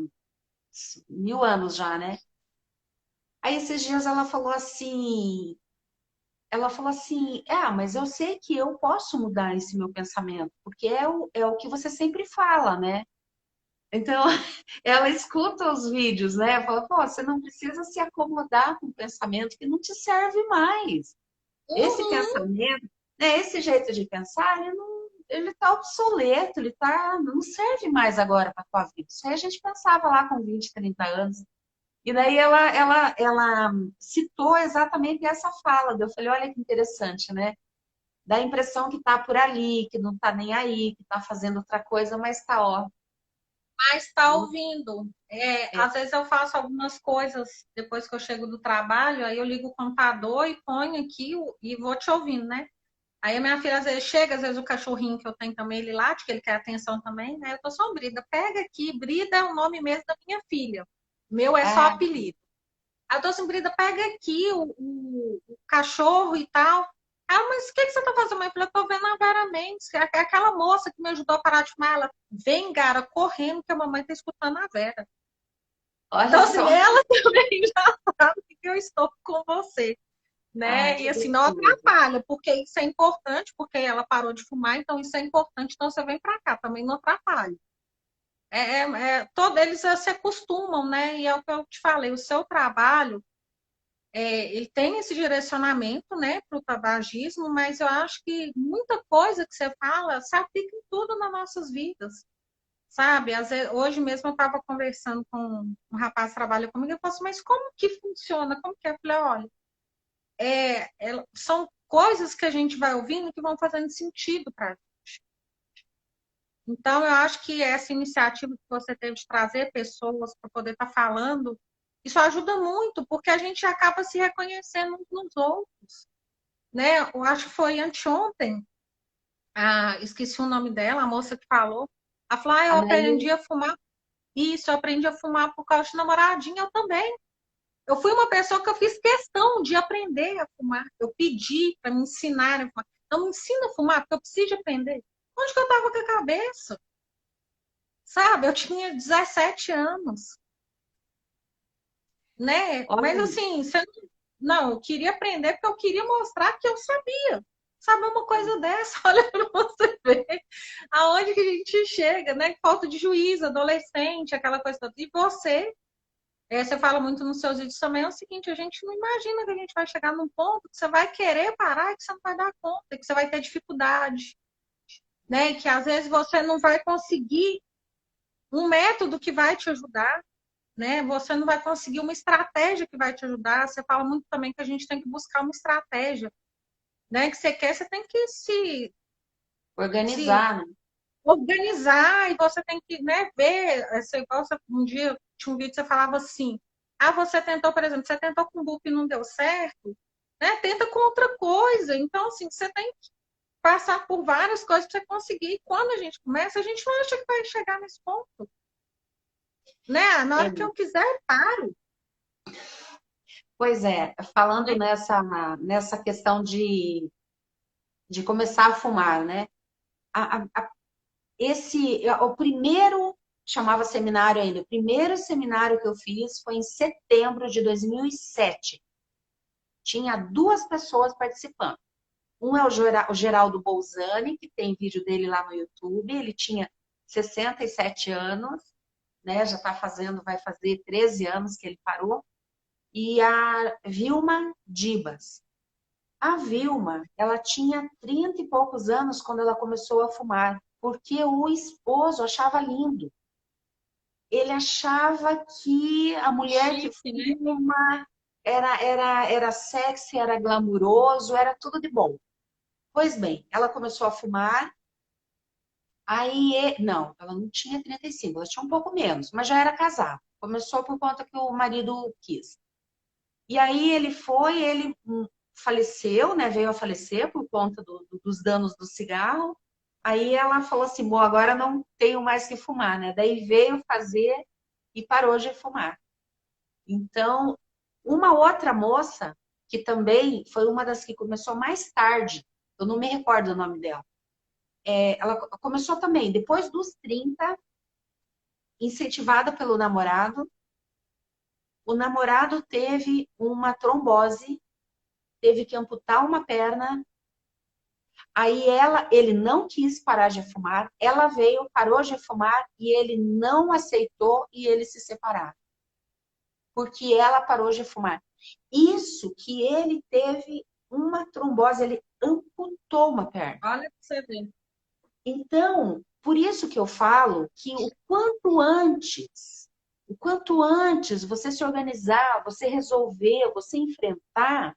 A: 1000 anos já, né? Aí esses dias ela falou assim, mas eu sei que eu posso mudar esse meu pensamento, porque é o que você sempre fala, né? Então, ela escuta os vídeos, né? Fala, pô, você não precisa se acomodar com o pensamento que não te serve mais. Esse
B: Uhum.
A: pensamento, né, esse jeito de pensar, ele tá obsoleto, não serve mais agora para tua vida. Isso aí a gente pensava lá com 20, 30 anos. E daí ela citou exatamente essa fala. Eu falei, olha que interessante, né? Dá a impressão que tá por ali, que não tá nem aí, que tá fazendo outra coisa, mas tá, ó.
B: Mas está ouvindo.
A: É,
B: Às vezes eu faço algumas coisas depois que eu chego do trabalho, aí eu ligo o computador e ponho aqui e vou te ouvindo, né? Aí a minha filha às vezes chega, às vezes o cachorrinho que eu tenho também, ele late, que ele quer atenção também, né? Eu tô só Brida, pega aqui, Brida é o nome mesmo da minha filha. Meu é só
A: ah,
B: apelido. Aí eu tô assim, Brida, pega aqui o cachorro e tal. Ah, mas o que, que você tá fazendo, mãe? Eu falei, eu tô vendo a Vera Mendes, que é aquela moça que me ajudou a parar de fumar. Ela vem, Gara, correndo, que a mamãe tá escutando a Vera.
A: olha
B: Então, assim,
A: só.
B: ela também já sabe que eu estou com você,
A: Ai,
B: né? E
A: que
B: assim, não
A: gostoso.
B: atrapalha, porque isso é importante, porque ela parou de fumar, então isso é importante, então você vem para cá, também não atrapalha. Todos eles se acostumam, né? E é o que eu te falei, o seu trabalho, ele tem esse direcionamento, né, para o tabagismo, mas eu acho que muita coisa que você fala se aplica em tudo nas nossas vidas, sabe? Às vezes, hoje mesmo eu estava conversando com um rapaz que trabalha comigo, eu falei assim, mas como que funciona? Como que é? Eu falei, olha, são coisas que a gente vai ouvindo que vão fazendo sentido para gente. Então, eu acho que essa iniciativa que você teve de trazer pessoas para poder estar falando, isso ajuda muito, porque a gente acaba se reconhecendo uns nos outros, né? Eu acho que foi anteontem, esqueci o nome dela, a moça que falou, ela falou, eu
A: Anaí,
B: aprendi a fumar. Isso, eu aprendi a fumar por causa de namoradinha, eu também. Eu fui uma pessoa que eu fiz questão de aprender a fumar. Eu pedi para me ensinar a fumar. Então, me ensina a fumar, porque eu preciso aprender. Onde que eu estava com a cabeça? Sabe? Eu tinha 17 anos, né? Mas
A: Olha,
B: assim, não, eu queria aprender porque eu queria mostrar que eu sabia. Sabe uma coisa dessa? Olha para você ver aonde que a gente chega, né? Falta de juízo, adolescente, aquela coisa toda. E você, você fala muito nos seus vídeos também, é o seguinte, a gente não imagina que a gente vai chegar num ponto que você vai querer parar e que você não vai dar conta, que você vai ter dificuldade, né? Que às vezes você não vai conseguir um método que vai te ajudar, né? Você não vai conseguir uma estratégia que vai te ajudar. Você fala muito também que a gente tem que buscar uma estratégia, né? Que você quer, você tem que se
A: organizar, né?
B: organizar e você tem que, né, ver. Igual um dia tinha um vídeo que você falava assim: ah, você tentou, por exemplo, você tentou com bupo e não deu certo, né? Tenta com outra coisa. Então, assim, você tem que passar por várias coisas para você conseguir. E quando a gente começa, a gente não acha que vai chegar nesse ponto, né? Na
A: É,
B: hora que eu quiser, eu paro.
A: pois é, falando nessa questão de começar a fumar, né? O primeiro, chamava seminário ainda, o primeiro seminário que eu fiz foi em setembro de 2007. Tinha duas pessoas participando. Um é o Geraldo Bolzani, que tem vídeo dele lá no YouTube. Ele tinha 67 anos, né? Já está fazendo, vai fazer 13 anos que ele parou. E a Vilma Dibas. A Vilma, ela tinha 30 e poucos anos quando ela começou a fumar, porque o esposo achava lindo. Ele achava que a mulher que
B: Chique, né?
A: fuma era sexy, era glamuroso, era tudo de bom. Pois bem, ela começou a fumar, aí, não, ela não tinha 35, ela tinha um pouco menos, mas já era casada. Começou por conta que o marido quis. E aí ele faleceu, né? Veio a falecer por conta dos danos do cigarro. Aí ela falou assim, bom, agora não tenho mais que fumar, né? Daí veio fazer e parou de fumar. Então, uma outra moça, que também foi uma das que começou mais tarde, eu não me recordo o nome dela, ela começou também depois dos 30, incentivada pelo namorado. O namorado teve uma trombose, teve que amputar uma perna. Aí ele não quis parar de fumar, ela veio, parou de fumar e ele não aceitou e eles se separaram. Porque ela parou de fumar. Isso que ele teve uma trombose, ele amputou uma perna.
B: Olha pra você ver.
A: Então, por isso que eu falo que o quanto antes você se organizar, você resolver, você enfrentar,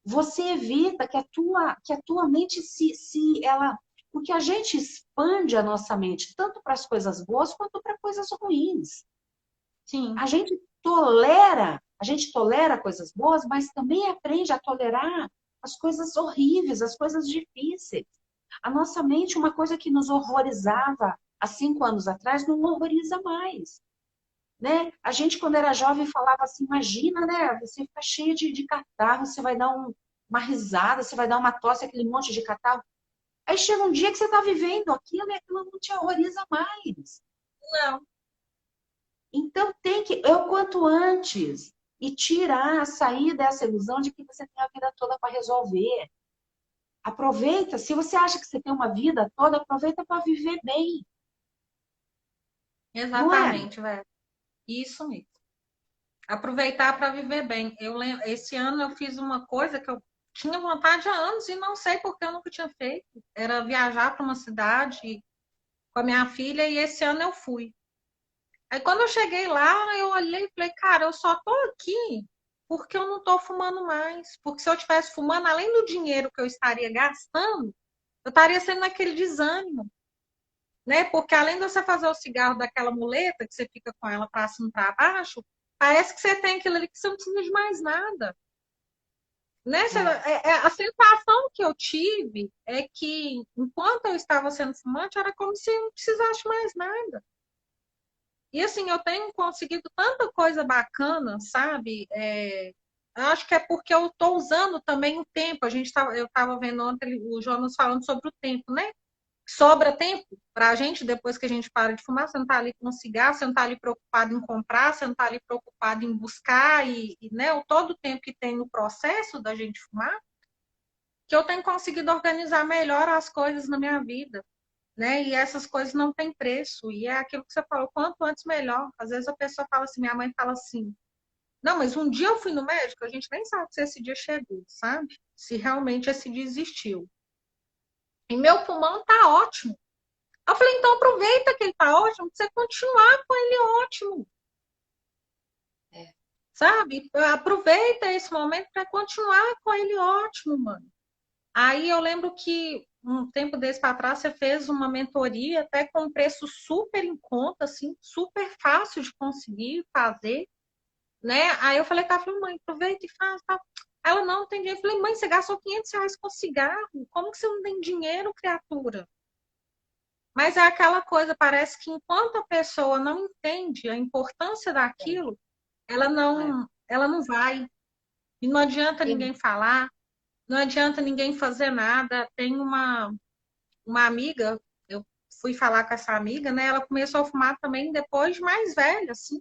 A: você evita que a tua mente se ela. Porque a gente expande a nossa mente tanto para as coisas boas quanto para coisas ruins.
B: Sim,
A: A gente tolera coisas boas, mas também aprende a tolerar as coisas horríveis, as coisas difíceis. A nossa mente, uma coisa que nos horrorizava há 5 anos atrás, não horroriza mais. Né? A gente, quando era jovem, falava assim, imagina, né? Você fica cheio de catarro, você vai dar uma risada, você vai dar uma tosse, aquele monte de catarro. Aí chega um dia que você está vivendo aquilo e aquilo não te horroriza mais.
B: não,
A: Então tem que, eu quanto antes, e tirar, sair dessa ilusão de que você tem a vida toda para resolver. Aproveita, se você acha que você tem uma vida toda, aproveita para viver bem, não é?
B: exatamente, velho. Isso mesmo. Aproveitar para viver bem. Esse ano eu fiz uma coisa que eu tinha vontade há anos e não sei porque eu nunca tinha feito. Era viajar para uma cidade com a minha filha e esse ano eu fui. Aí quando eu cheguei lá, eu olhei e falei, cara, eu só tô aqui porque eu não tô fumando mais. Porque se eu estivesse fumando, além do dinheiro que eu estaria gastando, eu estaria sendo naquele desânimo, né? Porque além de você fazer o cigarro daquela muleta, que você fica com ela para cima e para baixo, parece que você tem aquilo ali que você não precisa de mais nada. Né?
A: É.
B: A sensação que eu tive é que, enquanto eu estava sendo fumante, era como se eu não precisasse mais nada. E assim, eu tenho conseguido tanta coisa bacana, sabe? Eu acho que é porque eu estou usando também o tempo. Eu estava vendo ontem o Jonas falando sobre o tempo, né? Sobra tempo para a gente, depois que a gente para de fumar, você não está ali com um cigarro, você não está ali preocupado em comprar, você não está ali preocupado em buscar, né, todo o tempo que tem no processo da gente fumar, que eu tenho conseguido organizar melhor as coisas na minha vida, né? E essas coisas não têm preço. E é aquilo que você falou, quanto antes melhor. Às vezes a pessoa fala assim, minha mãe fala assim, não, mas um dia eu fui no médico, a gente nem sabe se esse dia chegou, sabe? Se realmente esse dia existiu. E meu pulmão tá ótimo. Eu falei, então aproveita que ele tá ótimo, pra você continuar com ele ótimo.
A: É.
B: Sabe? Aproveita esse momento para continuar com ele ótimo, mano. Aí eu lembro que um tempo desse para trás você fez uma mentoria até com um preço super em conta, assim, super fácil de conseguir fazer, né? Aí eu falei com ela, mãe, aproveita e faz, tá? Ela não tem dinheiro. Eu falei, mãe, você gastou R$ 500 com cigarro? Como que você não tem dinheiro, criatura? Mas é aquela coisa, parece que enquanto a pessoa não entende a importância daquilo,
A: É.
B: ela não vai. E não adianta
A: É.
B: ninguém falar, não adianta ninguém fazer nada. Tem uma amiga, eu fui falar com essa amiga, né? Ela começou a fumar também depois de mais velha, assim.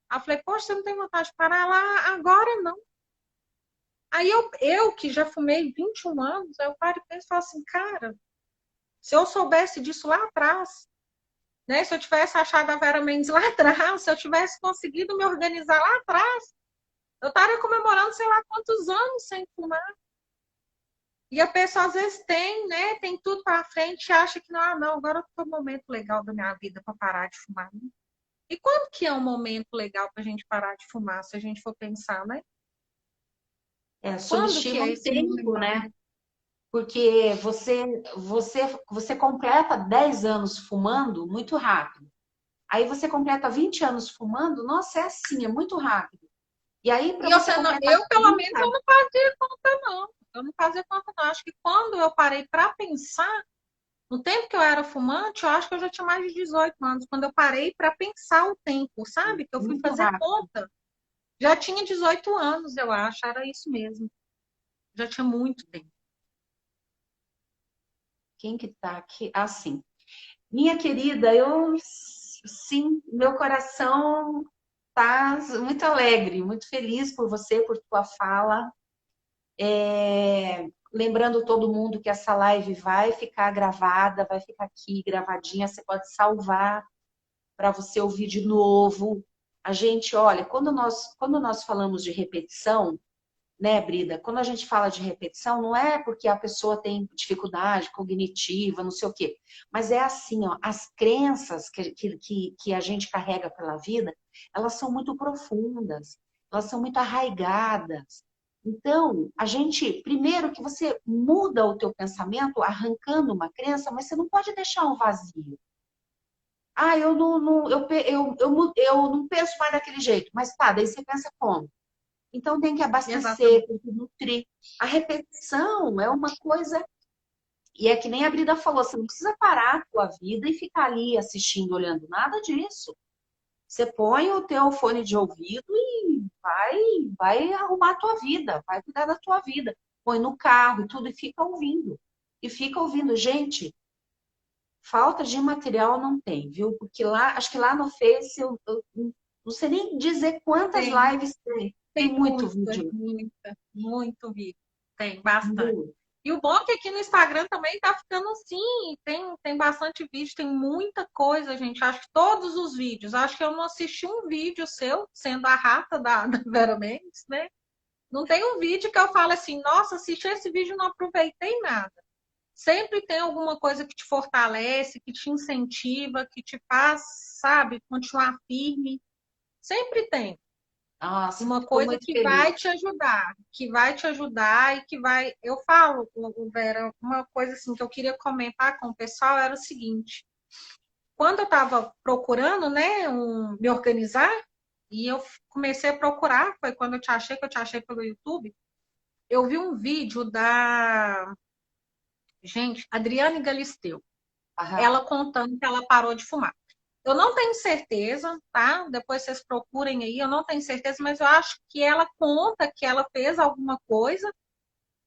B: Aí eu falei, poxa, você não tem vontade de parar lá? Agora não. Aí eu que já fumei 21 anos, eu paro e penso e falo assim, cara, se eu soubesse disso lá atrás, né? Se eu tivesse achado a Vera Mendes lá atrás, se eu tivesse conseguido me organizar lá atrás, eu estaria comemorando sei lá quantos anos sem fumar. E a pessoa às vezes tem, né? Tem tudo para frente e acha que não, não, agora eu tô no momento legal da minha vida para parar de fumar. E quando que é um momento legal para a gente parar de fumar, se a gente for pensar, né? Quando que
A: Subestima
B: é
A: o
B: esse
A: tempo,
B: momento?
A: né? Porque você completa 10 anos fumando muito rápido. Aí você completa 20 anos fumando, nossa, é assim, é muito rápido. E aí, para
B: E
A: você completar
B: eu, pelo menos, eu
A: 30,
B: não fazia conta, não. Eu não fazia conta, não. Acho que quando eu parei para pensar, no tempo que eu era fumante, eu acho que eu já tinha mais de 18 anos. Quando eu parei para pensar o tempo, sabe? Que eu fui
A: muito
B: fazer
A: rápido.
B: conta. Já tinha 18 anos, eu acho. Era isso mesmo. Já tinha muito tempo.
A: Quem que tá aqui? Assim. Minha querida, sim, meu coração tá muito alegre, muito feliz por você, por tua fala. Lembrando todo mundo que essa live vai ficar gravada, vai ficar aqui gravadinha, você pode salvar para você ouvir de novo. A gente, olha, quando nós falamos de repetição, né, Brida? Quando a gente fala de repetição, não é porque a pessoa tem dificuldade cognitiva, não sei o quê, mas é assim, ó, as crenças que a gente carrega pela vida, elas são muito profundas, elas são muito arraigadas. Então, a gente, primeiro que você muda o teu pensamento arrancando uma crença, mas você não pode deixar um vazio. Ah, eu não penso mais daquele jeito, mas tá, daí você pensa como? Então tem que abastecer,
B: Exatamente.
A: tem que nutrir. A repetição é uma coisa, e é que nem a Brida falou, você não precisa parar a tua vida e ficar ali assistindo, olhando, nada disso. Você põe o teu fone de ouvido e vai arrumar a tua vida, vai cuidar da tua vida. Põe no carro e tudo e fica ouvindo. E fica ouvindo. Gente, falta de material não tem, viu? Porque lá, acho que lá no Face, eu não sei nem dizer quantas
B: Tem,
A: lives tem. Tem
B: tem
A: muito
B: muita,
A: vídeo.
B: muita, muito vídeo. Tem bastante.
A: Muito.
B: E o bom é que aqui no Instagram também tá ficando assim, tem bastante vídeo, tem muita coisa, gente. Acho que todos os vídeos. Acho que eu não assisti um vídeo seu, sendo a rata da Vera Mendes, né? Não tem um vídeo que eu falo assim, nossa, assisti esse vídeo e não aproveitei nada. Sempre tem alguma coisa que te fortalece, que te incentiva, que te faz, sabe, continuar firme. Sempre tem
A: Nossa,
B: uma
A: fico
B: coisa
A: muito feliz.
B: que vai te ajudar e que vai. Eu falo, Vera, uma coisa assim que eu queria comentar com o pessoal era o seguinte: quando eu estava procurando, né, me organizar, e eu comecei a procurar, foi quando eu te achei, que eu te achei pelo YouTube, eu vi um vídeo da, gente, Adriane Galisteu,
A: Aham.
B: ela contando que ela parou de fumar. Eu não tenho certeza, tá? Depois vocês procurem aí, eu não tenho certeza, mas eu acho que ela conta que ela fez alguma coisa,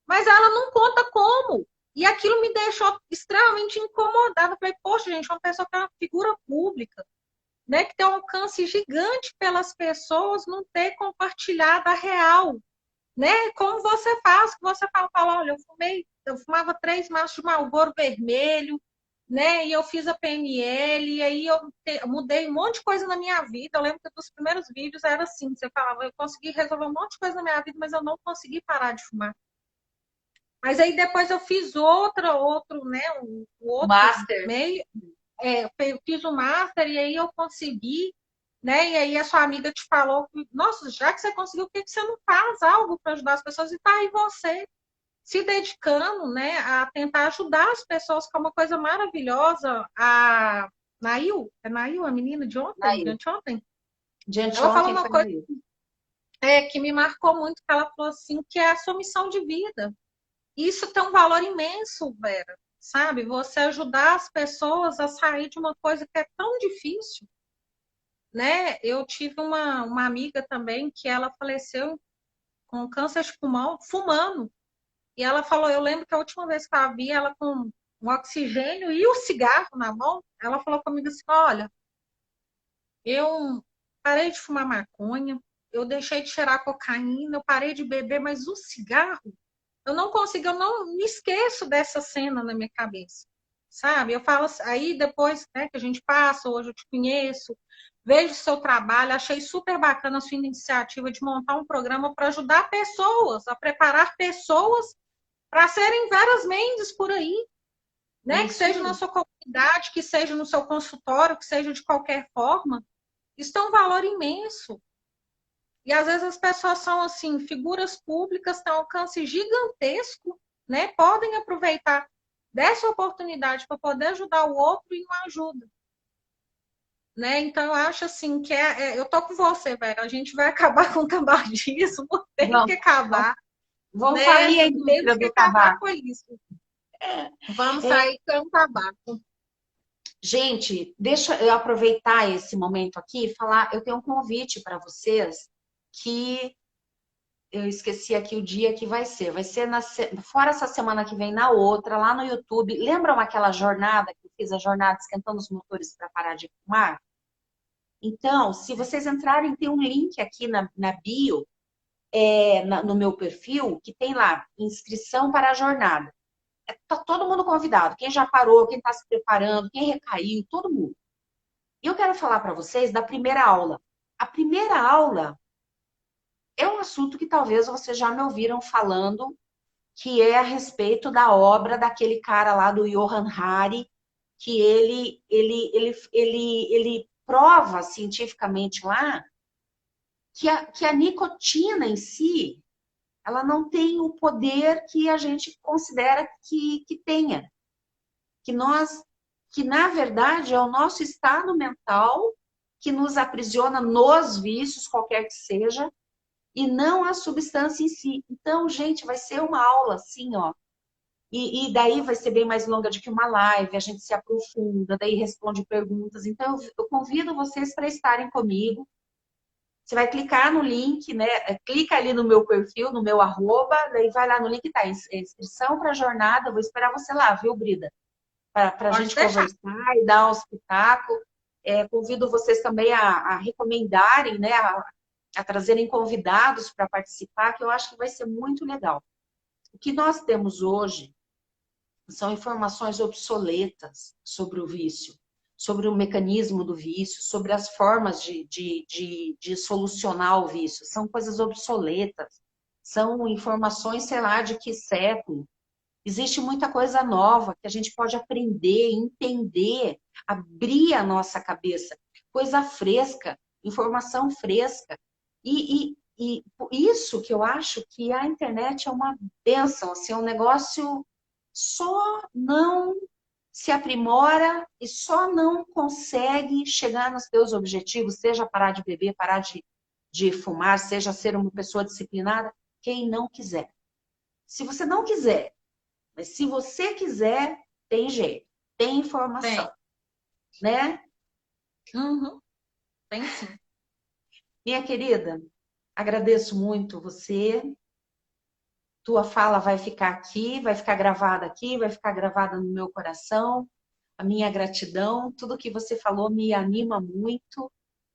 B: mas ela não conta como. E aquilo me deixou extremamente incomodada. Eu falei, poxa, gente, uma pessoa que é uma figura pública, né, que tem um alcance gigante pelas pessoas, não ter compartilhado a real, né? Como você faz, que você fala, olha, eu fumava 3 maços de Marlboro vermelho, né? E eu fiz a PNL, e aí eu mudei um monte de coisa na minha vida. Eu lembro que dos primeiros vídeos era assim, você falava, eu consegui resolver um monte de coisa na minha vida, mas eu não consegui parar de fumar. Mas aí depois eu fiz outro, né? O outro
A: Master.
B: meio, eu fiz o master e aí eu consegui, né? E aí a sua amiga te falou, nossa, já que você conseguiu, por que você não faz algo para ajudar as pessoas? E tá aí você se dedicando, né, a tentar ajudar as pessoas, que é uma coisa maravilhosa. A Nail, é Nail, a menina de ontem, de
A: Nail.
B: anteontem,
A: De
B: ela falou
A: anteontem
B: uma
A: foi
B: coisa
A: Nail.
B: que me marcou muito, que ela falou assim, que é a sua missão de vida. Isso tem um valor imenso, Vera, sabe? Você ajudar as pessoas a sair de uma coisa que é tão difícil, né? Eu tive uma amiga também que ela faleceu com câncer de pulmão fumando. E ela falou, eu lembro que a última vez que eu vi ela com um oxigênio e o cigarro na mão, ela falou comigo assim, olha, eu parei de fumar maconha, eu deixei de cheirar cocaína, eu parei de beber, mas o cigarro, eu não consigo, eu não me esqueço dessa cena na minha cabeça, sabe? Eu falo assim, aí depois, né, que a gente passa, hoje eu te conheço, vejo o seu trabalho, achei super bacana a sua iniciativa de montar um programa para ajudar pessoas, a preparar pessoas para serem várias Mendes por aí, né? Que
A: Isso
B: seja na
A: aí.
B: sua comunidade, que seja no seu consultório, que seja de qualquer forma. Isso tem um valor imenso. E às vezes as pessoas são assim, figuras públicas, têm um alcance gigantesco, né? Podem aproveitar dessa oportunidade para poder ajudar o outro e não ajuda. Né? Então, eu acho assim que eu tô com você, velho. A gente vai acabar com o tabagismo, tem que
A: Vamos, vamos,
B: acabar,
A: vamos
B: né?
A: falir a
B: Temos
A: indústria
B: que
A: do
B: acabar
A: tabaco.
B: com isso. Vamos
A: É,
B: sair com o tabaco.
A: gente, deixa eu aproveitar esse momento aqui e falar, eu tenho um convite para vocês que eu esqueci aqui o dia que vai ser. Vai ser fora essa semana que vem, na outra, lá no YouTube. Lembram aquela jornada que eu fiz, a jornada esquentando os motores para parar de fumar? Então, se vocês entrarem, tem um link aqui na bio, no meu perfil, que tem lá, inscrição para a jornada. Tá todo mundo convidado. Quem já parou, quem está se preparando, quem recaiu, todo mundo. E eu quero falar para vocês da primeira aula. A primeira aula é um assunto que talvez vocês já me ouviram falando, que é a respeito da obra daquele cara lá do Johann Hari, que ele prova cientificamente lá que a nicotina em si, ela não tem o poder que a gente considera que tenha. Que nós, que na verdade é o nosso estado mental que nos aprisiona nos vícios, qualquer que seja, e não a substância em si. Então, gente, vai ser uma aula assim, ó. E daí vai ser bem mais longa do que uma live, a gente se aprofunda, daí responde perguntas. Então, eu convido vocês para estarem comigo. Você vai clicar no link, né? Clica ali no meu perfil, no meu arroba, daí vai lá no link, tá? Inscrição para a jornada. Eu vou esperar você lá, viu, Brida? Para a
B: Pode
A: gente
B: deixar.
A: conversar e dar um espetáculo. Convido vocês também a recomendarem, né? A trazerem convidados para participar, que eu acho que vai ser muito legal. O que nós temos hoje são informações obsoletas sobre o vício, sobre o mecanismo do vício, sobre as formas de solucionar o vício. São coisas obsoletas, são informações, sei lá, de que século. Existe muita coisa nova que a gente pode aprender, entender, abrir a nossa cabeça. Coisa fresca, informação fresca. E isso que eu acho que a internet é uma bênção, assim, é um negócio só não se aprimora e só não consegue chegar nos teus objetivos, seja parar de beber, parar de fumar, seja ser uma pessoa disciplinada, quem não quiser. Se você não quiser, mas se você quiser, tem jeito, tem
B: Tem.
A: informação, né?
B: Uhum, tem sim.
A: Minha querida, agradeço muito você. Tua fala vai ficar aqui, vai ficar gravada aqui, vai ficar gravada no meu coração. A minha gratidão, tudo que você falou me anima muito.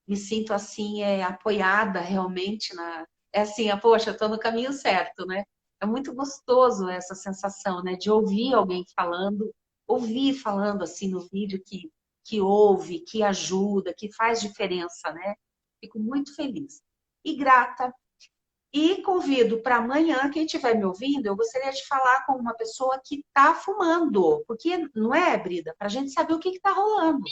A: Me sinto assim, apoiada realmente na. É assim, poxa, eu estou no caminho certo, né? É muito gostoso essa sensação, né? De ouvir alguém falando, ouvir falando assim no vídeo que ouve, que ajuda, que faz diferença, né? Fico muito feliz. E grata. E convido para amanhã, quem estiver me ouvindo, eu gostaria de falar com uma pessoa que está fumando. Porque, não é, Brida? Para a gente saber o que está rolando.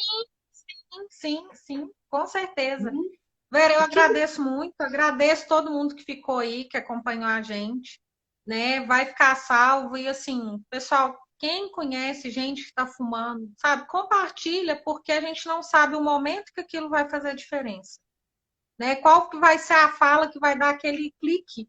B: Sim, sim, com certeza.
A: Uhum.
B: Vera, eu
A: O que
B: agradeço muito, agradeço todo mundo que ficou aí, que acompanhou a gente, né? Vai ficar salvo e assim, pessoal, quem conhece gente que está fumando, sabe, compartilha, porque a gente não sabe o momento que aquilo vai fazer diferença, né? Qual que vai ser a fala que vai dar aquele clique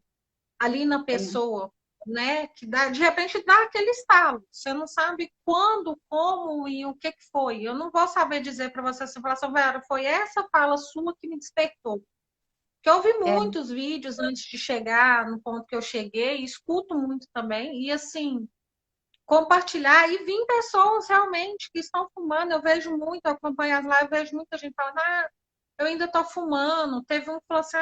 B: ali na
A: é?
B: pessoa, né? Que dá, de repente dá aquele estalo. Você não sabe quando, como e o que foi. Eu não vou saber dizer para você assim, falar assim, Vera, foi essa fala sua que me despertou. Porque eu vi
A: É,
B: muitos vídeos antes de chegar no ponto que eu cheguei, escuto muito também, e assim, compartilhar e vir pessoas realmente que estão fumando. Eu vejo muito, eu acompanho as lives, eu vejo muita gente falando, eu ainda estou fumando. Teve um que falou assim,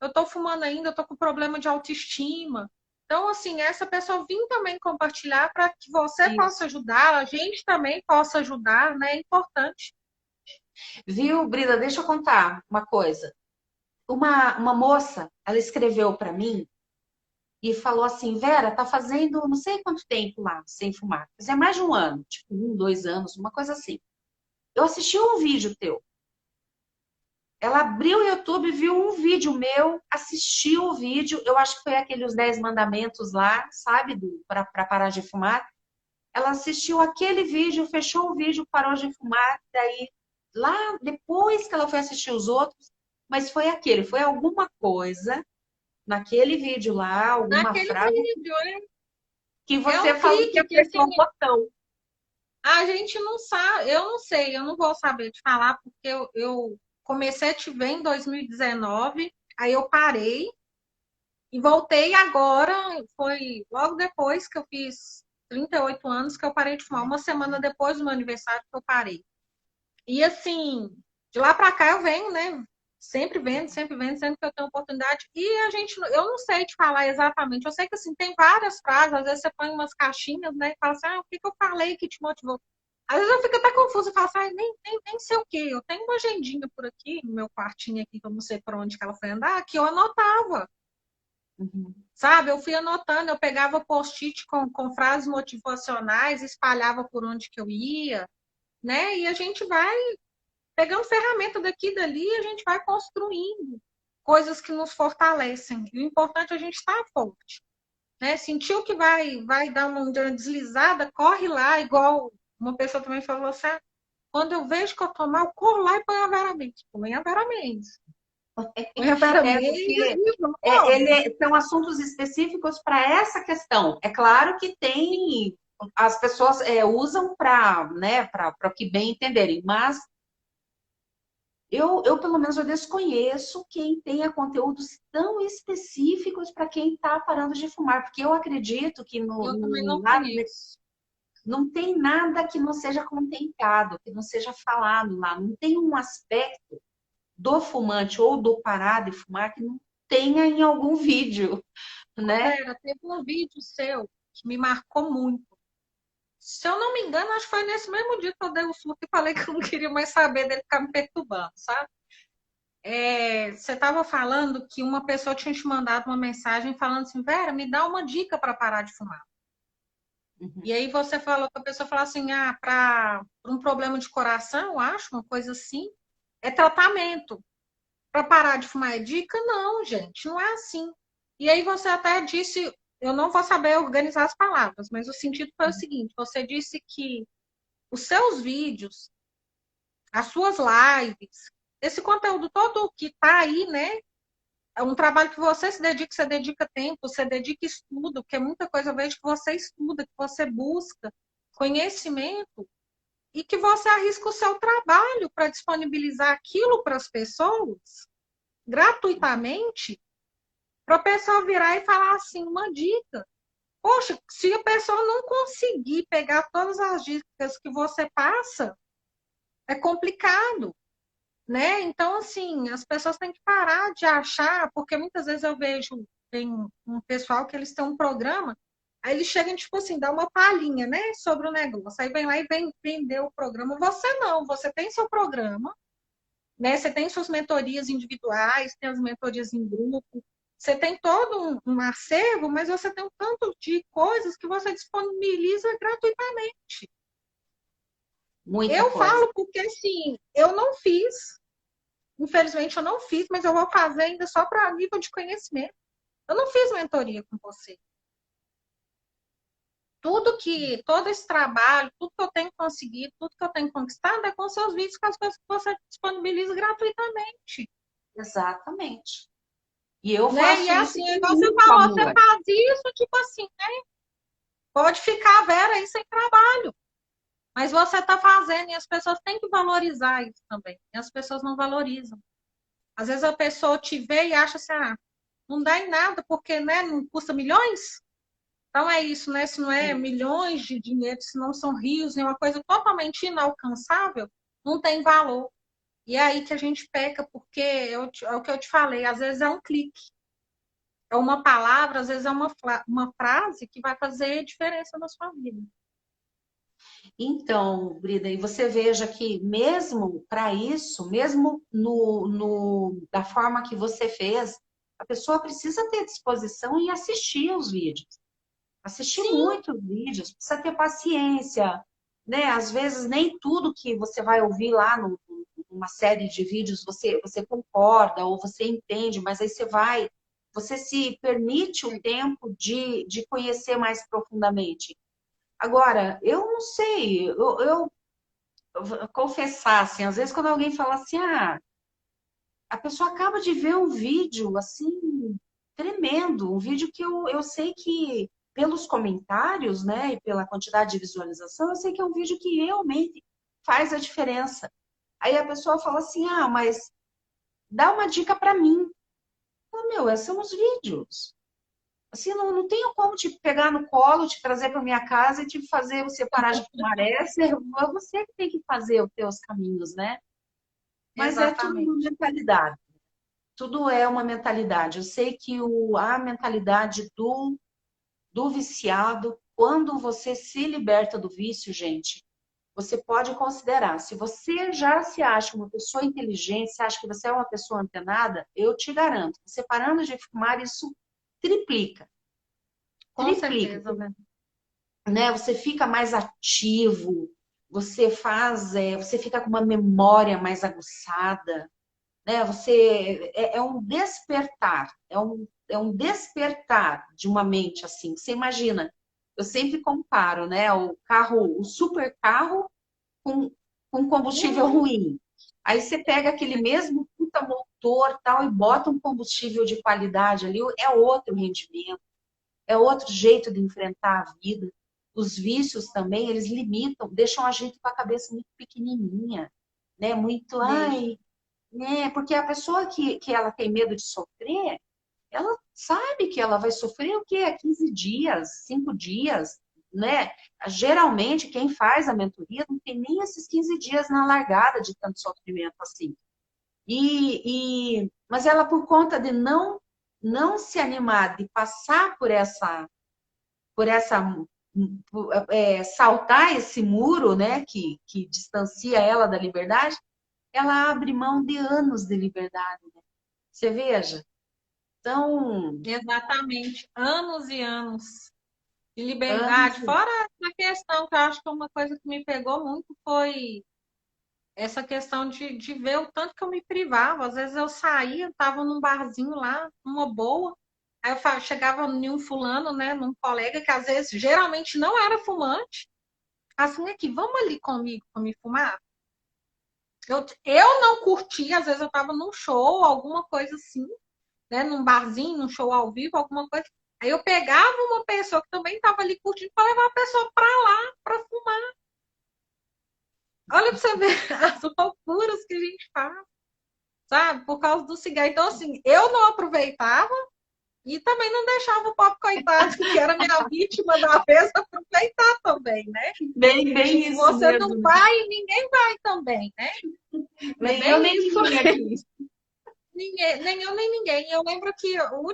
B: eu estou fumando ainda, eu estou com problema de autoestima. Então, assim, essa pessoa vir também compartilhar para que você possa
A: isso.
B: ajudar, a gente também possa ajudar, né? É importante.
A: Viu, Brida? Deixa eu contar uma coisa. Uma moça, ela escreveu para mim e falou assim: Vera, tá fazendo não sei quanto tempo lá sem fumar. Fazia mais de um ano, tipo 1, 2 anos, uma coisa assim. Eu assisti um vídeo teu. Ela abriu o YouTube, viu um vídeo meu, assistiu o vídeo. Eu acho que foi aqueles 10 mandamentos lá, sabe, para parar de fumar. Ela assistiu aquele vídeo, fechou o vídeo, parou de fumar. Daí, lá depois que ela foi assistir os outros, mas foi aquele, foi alguma coisa naquele vídeo lá, alguma
B: Naquele
A: frase
B: vídeo,
A: que
B: é
A: você
B: um
A: falou que
B: clique que assim,
A: apertou o botão.
B: a gente não sabe, eu não sei, eu não vou saber te falar, porque eu comecei a te ver em 2019, aí eu parei e voltei agora, foi logo depois que eu fiz 38 anos que eu parei de fumar, uma semana depois do meu aniversário que eu parei. E assim, de lá para cá eu venho, né? Sempre vendo, sempre que eu tenho oportunidade. E a gente, eu não sei te falar exatamente. Eu sei que assim, tem várias frases, às vezes você põe umas caixinhas, né? E fala assim, o que que eu falei que te motivou? Às vezes eu fico até confusa e falo assim, nem sei o quê. Eu tenho uma agendinha por aqui, no meu quartinho aqui, que eu não sei para onde que ela foi andar, que eu anotava.
A: Uhum.
B: Sabe, eu fui anotando, eu pegava post-it com frases motivacionais, espalhava por onde que eu ia, né? E a gente vai pegando ferramenta daqui e dali, a gente vai construindo coisas que nos fortalecem. E o importante é a gente estar forte, né? Sentiu que vai dar uma deslizada, corre lá, igual uma pessoa também falou assim, quando eu vejo que eu tô mal, eu corro lá e põe a Vera Mendes. Põe a Vera Mendes. Põe a Vera Mendes
A: Porque
B: e vamos.
A: são assuntos específicos para essa questão. É claro que tem, as pessoas usam para, né, para o que bem entenderem, mas pelo menos, eu desconheço quem tenha conteúdos tão específicos para quem está parando de fumar, porque eu acredito que
B: Eu também não
A: lá
B: conheço.
A: não tem nada que não seja contemplado, que não seja falado lá, não tem um aspecto do fumante ou do parar de fumar que não tenha em algum vídeo, né?
B: Vera, teve um vídeo seu que me marcou muito. Se eu não me engano, acho que foi nesse mesmo dia que eu dei o surto e falei que eu não queria mais saber dele ficar me perturbando, sabe? Você estava falando que uma pessoa tinha te mandado uma mensagem falando assim, Vera, me dá uma dica para parar de fumar.
A: Uhum.
B: E aí você falou que a pessoa falou assim, para um problema de coração, acho, uma coisa assim, é tratamento. Para parar de fumar é dica? Não, gente, não é assim. E aí você até disse, eu não vou saber organizar as palavras, mas o sentido foi o seguinte: você disse que os seus vídeos, as suas lives, esse conteúdo todo que está aí, né? É um trabalho que você dedica tempo, você dedica estudo, porque muita coisa eu vejo que você estuda, que você busca conhecimento, e que você arrisca o seu trabalho para disponibilizar aquilo para as pessoas gratuitamente, para a pessoa virar e falar assim, uma dica. Poxa, se a pessoa não conseguir pegar todas as dicas que você passa, é complicado, né? Então, assim, as pessoas têm que parar de achar, porque muitas vezes eu vejo, tem um pessoal que eles têm um programa, aí eles chegam, tipo assim, dá uma palhinha, né, sobre o negócio, aí vem lá e vem vender o programa. Você não, você tem seu programa, né? Você tem suas mentorias individuais, tem as mentorias em grupo, você tem todo um acervo, mas você tem um tanto de coisas que você disponibiliza gratuitamente.
A: Muita
B: Eu
A: coisa.
B: falo porque, assim, eu não fiz, infelizmente eu não fiz, mas eu vou fazer ainda só para nível de conhecimento. Eu não fiz mentoria com você. Todo esse trabalho, tudo que eu tenho conseguido, tudo que eu tenho conquistado é com seus vídeos, com as coisas que você disponibiliza gratuitamente.
A: Exatamente. E eu
B: Né? E
A: faço
B: é
A: isso
B: assim,
A: com
B: igual você
A: muito
B: falou, você
A: amor.
B: faz isso, tipo assim, pode ficar a Vera aí sem trabalho. Mas você está fazendo e as pessoas têm que valorizar isso também. E as pessoas não valorizam. Às vezes a pessoa te vê e acha assim, ah, não dá em nada, porque né, não custa milhões. Então é isso, né? Se não é milhões de dinheiro, se não são rios, é uma coisa totalmente inalcançável, não tem valor. E é aí que a gente peca, porque é o que eu te falei, às vezes é um clique, é uma palavra, às vezes é uma frase que vai fazer diferença na sua vida.
A: Então, Brida, e você veja que mesmo para isso, mesmo da forma que você fez, a pessoa precisa ter disposição e assistir os vídeos. Assistir
B: Sim,
A: muitos vídeos, precisa ter paciência, né? Às vezes nem tudo que você vai ouvir lá numa série de vídeos você concorda ou você entende, mas aí você se permite o tempo de conhecer mais profundamente. Agora, eu não sei, eu vou confessar, assim, às vezes quando alguém fala assim, a pessoa acaba de ver um vídeo, assim, tremendo, um vídeo que eu sei que, pelos comentários, né, e pela quantidade de visualização, eu sei que é um vídeo que realmente faz a diferença. Aí a pessoa fala assim, mas dá uma dica para mim. Meu, esses são os vídeos. Assim, não tenho como te pegar no colo, te trazer para minha casa e te fazer você parar de fumar essa. É você que tem que fazer os teus caminhos, né? Mas é tudo uma
B: exatamente.
A: mentalidade. Tudo é uma mentalidade. Eu sei que a mentalidade do viciado, quando você se liberta do vício, gente, você pode considerar. Se você já se acha uma pessoa inteligente, se acha que você é uma pessoa antenada, eu te garanto, você parando de fumar, isso triplica.
B: Com
A: Triplica.
B: certeza, né?
A: Né? Você fica mais ativo, você fica com uma memória mais aguçada, né? É um despertar, é um despertar de uma mente assim. Você imagina? Eu sempre comparo, né? O super carro com, com combustível
B: Uhum,
A: ruim. Aí você pega aquele mesmo puta motor tal e bota um combustível de qualidade ali, é outro rendimento, é outro jeito de enfrentar a vida. Os vícios também, eles limitam, deixam a gente com a cabeça muito pequenininha, né? Muito,
B: deixa.
A: né? Porque a pessoa que ela tem medo de sofrer, ela sabe que ela vai sofrer o quê? 15 dias, 5 dias, né? Geralmente, quem faz a mentoria não tem nem esses 15 dias na largada de tanto sofrimento assim. Mas ela, por conta de não se animar, de passar por essa saltar esse muro, né, que distancia ela da liberdade, ela abre mão de anos de liberdade. Né? Você veja. Então,
B: Exatamente. Anos e anos de
A: anos.
B: liberdade. Fora essa questão, que eu acho que uma coisa que me pegou muito foi essa questão de ver o tanto que eu me privava. Às vezes eu saía, estava num barzinho lá, numa boa. Aí eu chegava em um fulano, né, num colega que às vezes geralmente não era fumante. Assim, aqui, vamos ali comigo para me fumar? Eu não curtia, às vezes eu estava num show, alguma coisa assim, né, num barzinho, num show ao vivo, alguma coisa. Aí eu pegava uma pessoa que também estava ali curtindo para levar a pessoa para lá para fumar. Olha para você ver as loucuras que a gente faz, sabe? Por causa do cigarro. Então, assim, eu não aproveitava e também não deixava o pobre coitado, que era minha vítima da vez, aproveitar também, né?
A: Bem
B: Se
A: isso
B: você não
A: mesmo.
B: vai, ninguém vai também, né? É
A: Nem eu,
B: bem
A: nem
B: isso
A: ninguém
B: mesmo.
A: aqui.
B: Ninguém, nem eu, nem ninguém. Eu lembro que o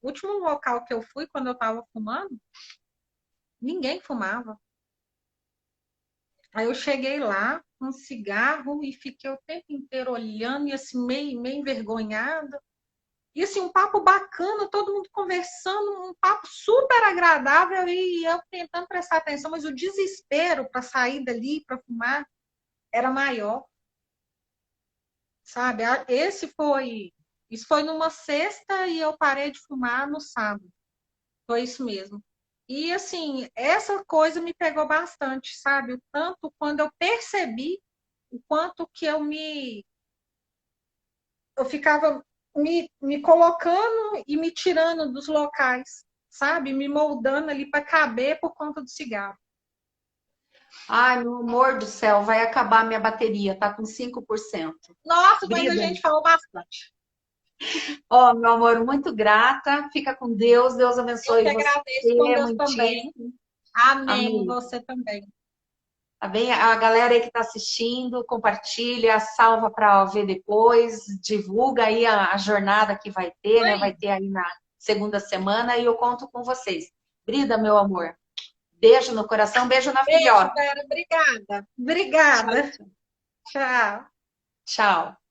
B: último local que eu fui, quando eu estava fumando, ninguém fumava. Aí eu cheguei lá com um cigarro e fiquei o tempo inteiro olhando e assim, meio envergonhada. E assim, um papo bacana, todo mundo conversando, um papo super agradável e eu tentando prestar atenção, mas o desespero para sair dali, para fumar, era maior, sabe? Isso foi numa sexta e eu parei de fumar no sábado. Foi isso mesmo. E assim, essa coisa me pegou bastante, sabe? O tanto quando eu percebi o quanto que eu ficava me colocando e me tirando dos locais, sabe? Me moldando ali para caber por conta do cigarro.
A: Ai, meu amor do céu, vai acabar minha bateria, tá com 5%.
B: Nossa, mas a
A: Brida,
B: gente falou bastante.
A: ó, meu amor, muito grata. Fica com Deus. Deus
B: Eu que
A: abençoe você
B: agradeço com Deus também.
A: muitíssimo.
B: Amém.
A: Amém.
B: Você também.
A: Tá bem? A galera aí que está assistindo, compartilha, salva para ver depois, divulga aí a jornada que vai ter, né? Vai
B: Oi.
A: ter aí na segunda semana e eu conto com vocês. Brida, meu amor. Beijo no coração, beijo na
B: Beijo,
A: filhota.
B: Vera. Obrigada.
A: Tchau,
B: Obrigada.
A: tchau.
B: Tchau.
A: Tchau.